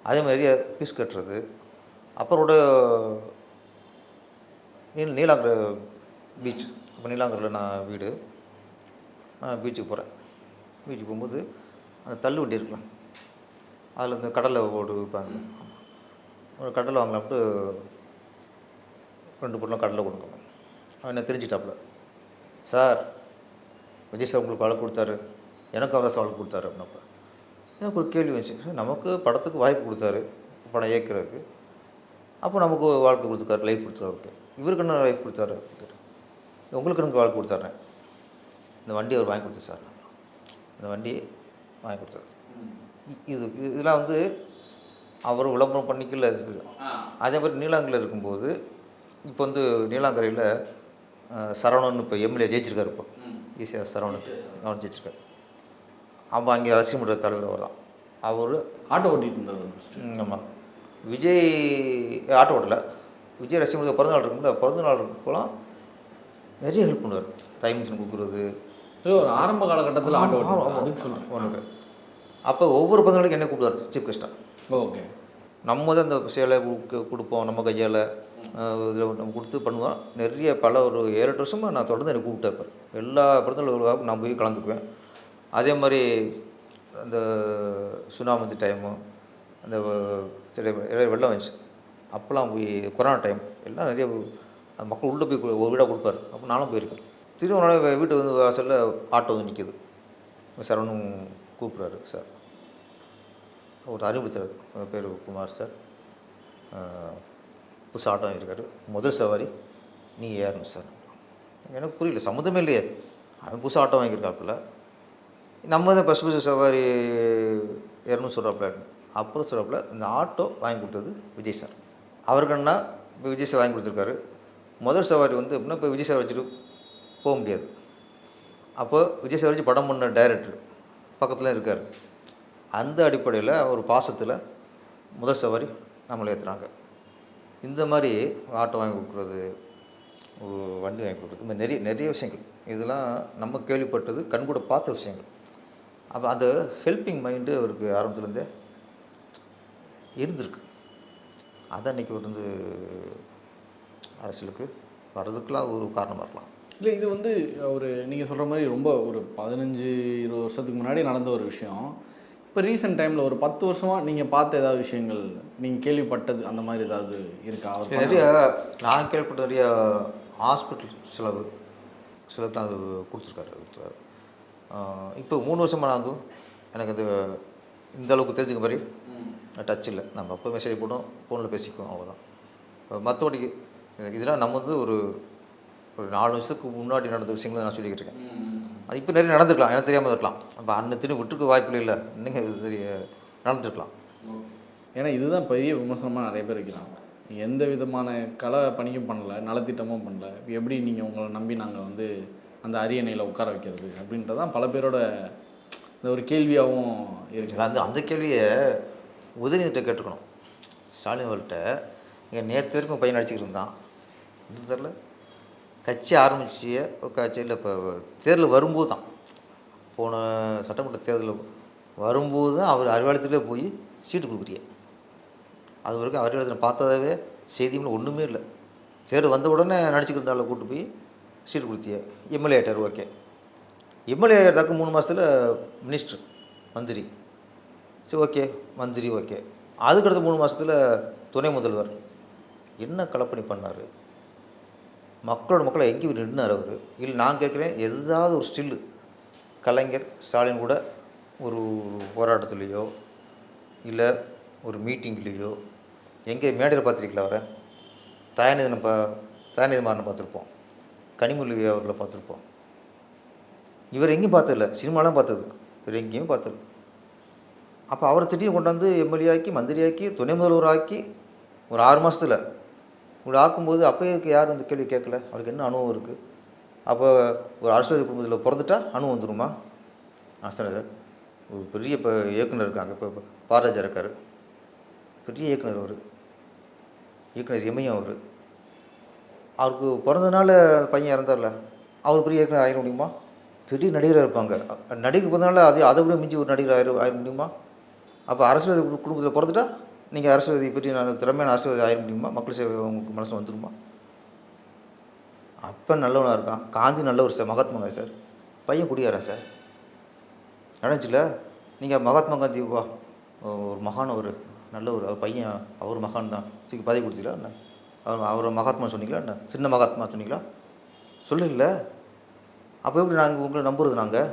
S1: அதே மாதிரி ஃபீஸ் கட்டுறது. அப்புறோட நீலாங்கரை பீச். இப்போ நீலாங்கரில் நான் வீடு. நான் பீச்சுக்கு போகிறேன். பீச்சுக்கு போகும்போது அந்த தள்ளு வண்டி இருக்கலாம், அதில் இந்த கடலை ஓடு விற்பாங்க. ஒரு கடலை வாங்கலாம்ட்டு 2 பொருளும் கடலை கொடுங்க. அவன் என்ன தெரிஞ்சிட்டாப்புல, சார் விஜய் சார் உங்களுக்கு வழக்கு கொடுத்தாரு, எனக்கு அவரை வழக்கு கொடுத்தாரு அப்படின்னப்ப எனக்கு ஒரு கேள்வி வந்துச்சு. சார் நமக்கு படத்துக்கு வாய்ப்பு கொடுத்தாரு, படம் இயக்கிறதுக்கு. அப்போ நமக்கு வாழ்க்கை கொடுத்துருக்காரு, லைஃப் கொடுத்துருக்காரு. இவருக்கு என்ன லைஃப் கொடுத்தாரு கேட்டேன். உங்களுக்கு எனக்கு வாழ்க்கை கொடுத்தாருனேன். இந்த வண்டி அவர் வாங்கி கொடுத்தாரு சார். இந்த வண்டி வாங்கி கொடுத்தாரு. இதெல்லாம் வந்து அவர் விளம்பரம் பண்ணிக்கல. அதே மாதிரி நீலாங்கரையில் இருக்கும்போது இப்போ வந்து நீலாங்கரையில் சரவணன் இப்போ எம்எல்ஏ ஜெயிச்சிருக்காரு. இப்போ ஈஸியாக சரவணன் அவன் ஜெயிச்சிருக்காரு. அவன் அங்கே ரசிகர் மன்ற தலைவர் அவர் தான். அவர்
S2: ஆட்டோ ஓட்டிகிட்டு இருந்தவர்.
S1: ஆமாம், விஜய் ஆட்டோ ஓட்டலை, விஜய் ரசிகர் மன்ற பிறந்தநாள் இருக்கும்ல, பிறந்தநாள் போகலாம் நிறைய ஹெல்ப் பண்ணுவார். டைம் மிஷின் கொடுக்குறது.
S2: ஒரு ஆரம்ப காலகட்டத்தில் ஆட்டோ அதுக்கு சொல்கிறேன்
S1: ஒன்று. அப்போ ஒவ்வொரு பிறந்தநாளுக்கு என்ன கூப்பிடுவார் சீஃப் கெஸ்ட்டாக.
S2: ஓகே.
S1: நம்ம தான் இந்த சேலை கொடுப்போம், நம்ம கையால் இதில் நம்ம கொடுத்து பண்ணுவோம். நிறைய ஒரு 7-8 வருஷமாக நான் தொடர்ந்து எனக்கு கூப்பிட்டே இருப்பேன். எல்லா பிறந்தநாள் விழாவுக்கும் நான் போய் கலந்துக்குவேன். அதே மாதிரி அந்த சுனாமி டைமு, அந்த வெள்ளம் வந்துச்சு அப்போல்லாம் போய், கொரோனா டைம் எல்லாம் நிறைய மக்கள் உள்ளே போய் ஒரு வீடாக கொடுப்பாரு. அப்போ நானும் போயிருக்கேன். திருவண்ணாமலை வீட்டு வந்து வாசலில் ஆட்டோ வந்து நிற்கிது. சரவணும் கூப்பிட்றாரு, சார் ஒரு அறிமுகத்தார், பேர் குமார் சார், புதுசு ஆட்டோ இருக்கார், முதல் சவாரி நீங்கள் ஏறணும் சார். எனக்கு புரியல, சம்மந்தமே இல்லையே. அவன் புதுசு ஆட்டோ வாங்கியிருக்காப்புல, நம்ம தான் புதுசு சவாரி ஏறணும்னு சொல்கிறாப்புல. அப்புறம் சொல்கிறாப்புல இந்த ஆட்டோ வாங்கி கொடுத்தது விஜய் சார். அவருக்குன்னா இப்போ விஜய் சார் வாங்கி கொடுத்துருக்காரு. முதல் சவாரி வந்து எப்படின்னா இப்போ விஜய் சார் வச்சுட்டு போக முடியாது. அப்போ விஜய் சார் வச்சு படம் பண்ண டைரக்டர் பக்கத்தில் இருக்கார். அந்த அடிப்படையில் ஒரு பாசத்தில் முதல் சவாரி நம்மளை ஏற்றுறாங்க. இந்த மாதிரி ஆட்டோ வாங்கி கொடுக்குறது, ஒரு வண்டி வாங்கி கொடுக்குறது, இந்த மாதிரி நிறைய விஷயங்கள் இதெல்லாம் நம்ம கேள்விப்பட்டது, கண்கூட பார்த்த விஷயங்கள். அப்போ அந்த ஹெல்பிங் மைண்டு அவருக்கு ஆரம்பத்துலேருந்தே இருந்திருக்கு. அதான் இன்றைக்கி வந்து அரசியலுக்கு வர்றதுக்கெலாம் ஒரு காரணமாக இருக்கலாம்.
S2: இல்லை, இது வந்து ஒரு நீங்கள் சொல்கிற மாதிரி ரொம்ப ஒரு 15-20 வருஷத்துக்கு முன்னாடி நடந்த ஒரு விஷயம். இப்போ ரீசெண்ட் டைமில் ஒரு 10 வருஷமாக நீங்கள் பார்த்த ஏதாவது விஷயங்கள், நீங்கள் கேள்விப்பட்டது அந்த மாதிரி ஏதாவது இருக்கா?
S1: நிறைய நான் கேள்விப்பட்ட நிறைய ஹாஸ்பிட்டல் செலவு சிலருக்கு அது கொடுத்துருக்காரு. இப்போ 3 வருஷமாக நான் வந்து எனக்கு அது இந்த அளவுக்கு தெரிஞ்சுக்க மாதிரி டச் இல்லை. நம்ம அப்போ மெசேஜ் போட்டோம், ஃபோனில் பேசிக்குவோம், அவ்வளோதான். மற்றபடிக்கு இதெல்லாம் நம்ம வந்து ஒரு 4 வருஷத்துக்கு முன்னாடி நடந்த விஷயங்களை நான் சொல்லிக்கிட்டு இருக்கேன். அது இப்போ நிறைய நடந்துருக்கலாம், எனக்கு தெரியாமல் இருக்கலாம். அப்போ அன்னத்தின்னு விட்டுருக்க வாய்ப்பு இல்லை, இன்னைக்கு தெரிய நடந்துருக்கலாம்.
S2: ஏன்னா இதுதான் பெரிய விமர்சனமாக நிறைய பேர் வைக்கிறாங்க. எந்த விதமான கலை பணியும் பண்ணல, நலத்திட்டமும் பண்ணல, எப்படி நீங்கள் உங்களை நம்பி நாங்கள் வந்து அந்த அரியணையில் உட்கார வைக்கிறது அப்படின்றதான் பல பேரோட இந்த ஒரு கேள்வியாகவும் இருக்குது.
S1: அந்த கேள்வியை உதயநிதிட்ட கேட்டுக்கணும். ஸ்டாலின் அவர்கிட்ட இங்கே நேற்று வரைக்கும் பையன் நடிச்சுக்கிட்டு இருந்தான், இன்னும் தெரில. கட்சி ஆரம்பிச்சிய கட்சியில் இப்போ தேர்தல் வரும்போது தான், போன சட்டமன்ற தேர்தலில் வரும்போது தான் அவர் அறிவாலயத்திலே போய் சீட்டு கொடுக்குறிய. அது வரைக்கும் அறிவாலயத்தில் பார்த்ததாவே செய்தியும் ஒன்றுமே இல்லை. தேர்தல் வந்த உடனே நடிச்சுக்கிட்டு இருந்தாலும் கூப்பிட்டு போய் சீட்டு கொடுத்திய. எம்எல்ஏ ஆகிட்டார். ஓகே, எம்எல்ஏ ஆகிட்டாக்க 3 மாதத்தில் மினிஸ்டர், மந்திரி. சரி, ஓகே மந்திரி, ஓகே. அதுக்கடுத்த 3 மாதத்தில் துணை முதல்வர். என்ன கலப்பணி பண்ணார்? மக்களை எங்கே நின்றார் அவர்? இல்லை நான் கேட்குறேன், எதாவது ஒரு ஸ்டில்லு கலைஞர் ஸ்டாலின் கூட ஒரு போராட்டத்துலேயோ இல்லை ஒரு மீட்டிங்லேயோ எங்கே மேடையில் பார்த்துருக்கீங்களா? அவரை தயாநிதி மாறனை பார்த்துருப்போம், கனிமொழி அவர்களை பார்த்துருப்போம். இவர் எங்கேயும் பார்த்ததில்ல, சினிமாலாம் பார்த்தது, இவர் எங்கேயும் பார்த்தது. அப்போ அவரை திடீர்னு கொண்டாந்து எம்எல்ஏ ஆக்கி, மந்திரி ஆக்கி, துணை முதல்வர் ஆக்கி ஒரு 6 மாதத்தில் இப்படி ஆக்கும்போது அப்போயே யாரும் இந்த கேள்வி கேட்கல. அவருக்கு என்ன அனுபவம் இருக்குது? அப்போ ஒரு அரசியல் குடும்பத்தில் பிறந்துட்டா அனுபவம் வந்துடுமா? நான் சொன்னது ஒரு பெரிய இப்போ இயக்குனர் இருக்காங்க, இப்போ பாரராஜா இருக்கார், பெரிய இயக்குனர். அவர் இயக்குனர் எம்ஐயும் அவருக்கு பிறந்ததுனால பையன் இறந்தார்ல, அவர் பெரிய இயக்குனர் ஆகிட முடியுமா? பெரிய நடிகராக இருப்பாங்க. நடிகை பிறந்தனால அதை விட மிஞ்சி ஒரு நடிகர் ஆயிட முடியுமா? அப்போ அரசியல் குடும்பத்தில் பிறந்துட்டா நீங்கள் அரசியல்வாதி பெரிய திறமையான அரசியல்வாதி ஆயிட முடியுமா? மக்கள் சேவை உங்களுக்கு மனசு வந்துடுமா? அப்போ நல்லவனாக இருக்கான். காந்தி நல்லவர் சார், மகாத்மா காந்தி சார். பையன் குடியாரன் சார். நடந்துச்சுல, நீங்கள் மகாத்மா காந்தி வா ஒரு மகான், ஒரு நல்லவர், அவர் பையன் அவர் மகான் தான், தூக்கி பதவி கொடுத்தீங்களா என்ன? அவரை மகாத்மா சொன்னீங்களா என்ன? சின்ன மகாத்மா சொன்னீங்களா? சொல்லல. அப்போ எப்படி நாங்கள் உங்களை நம்புறது? நாங்கள்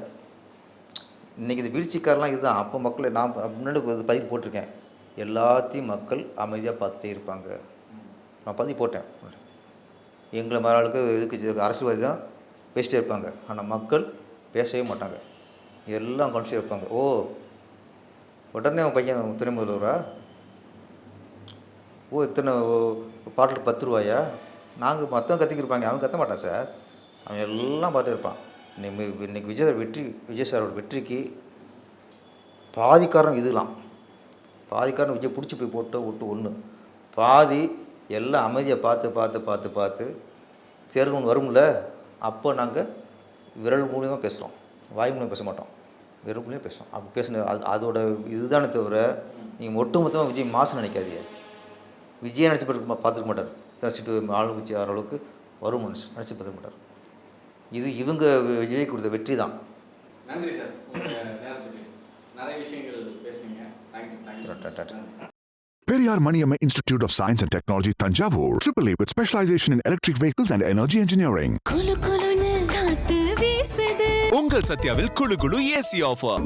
S1: இன்றைக்கி இந்த வீழ்ச்சிக்காரெலாம் இதுதான். அப்போ மக்களை நான் முன்னாடி பதிவு போட்டிருக்கேன், எல்லாத்தையும் மக்கள் அமைதியாக பார்த்துட்டே இருப்பாங்க. நான் பதிவு போட்டேன். எங்களை மாதிரி ஆளுக்கு இதுக்கு அரசியல்வாதி தான் பேசிட்டே இருப்பாங்க, ஆனால் மக்கள் பேசவே மாட்டாங்க, எல்லாம் கவனிச்சே இருப்பாங்க. ஓ, உடனே அவன் பையன் துணை முதல்வரா? ஓ, இத்தனை பாட்டில் 10 ரூபாயா? நாங்கள் மற்றவங்க கத்திக்கிருப்பாங்க, அவன் கத்த மாட்டான் சார். அவன் எல்லாம் பார்த்துட்டு இருப்பான். இன்னைக்கு விஜய் சாரோட வெற்றிக்கு பாதிக்காரணம் இதுலாம். பாதிக்காரணம் விஜய் பிடிச்சி போய் போட்டு விட்டு ஒன்று, பாதி எல்லாம் அமைதியை பார்த்து தேர்தல் ஒன்று வரும்ல, அப்போ நாங்கள் விரல் மூலியமாக பேசுகிறோம், வாய் மூலியம் பேச மாட்டோம், விரல் மூலியம் பேசுகிறோம். அப்போ பேசுன அதோட இதுதானே தவிர நீங்கள் ஒட்டுமொத்தமாக விஜய் மாசு நினைக்காதீங்க. விஜயை நினச்சி பார்த்துக்க மாட்டார். தச்சுட்டு ஆளு வச்சு ஆகிற அளவுக்கு வரும் நினச்சி பார்த்துக்க மாட்டார். இது இவங்க விஜய் கொடுத்த வெற்றி தான்.
S2: நன்றி சார், நிறைய விஷயங்கள் பேசுனீங்க. Thank you.
S3: Periyar Maniamma Institute of Science and Technology, Tanjavur. AAA with specialization in electric vehicles and energy engineering.
S4: உங்கள் சத்யாவில் குளு குளு ஏசி ஆஃபர்.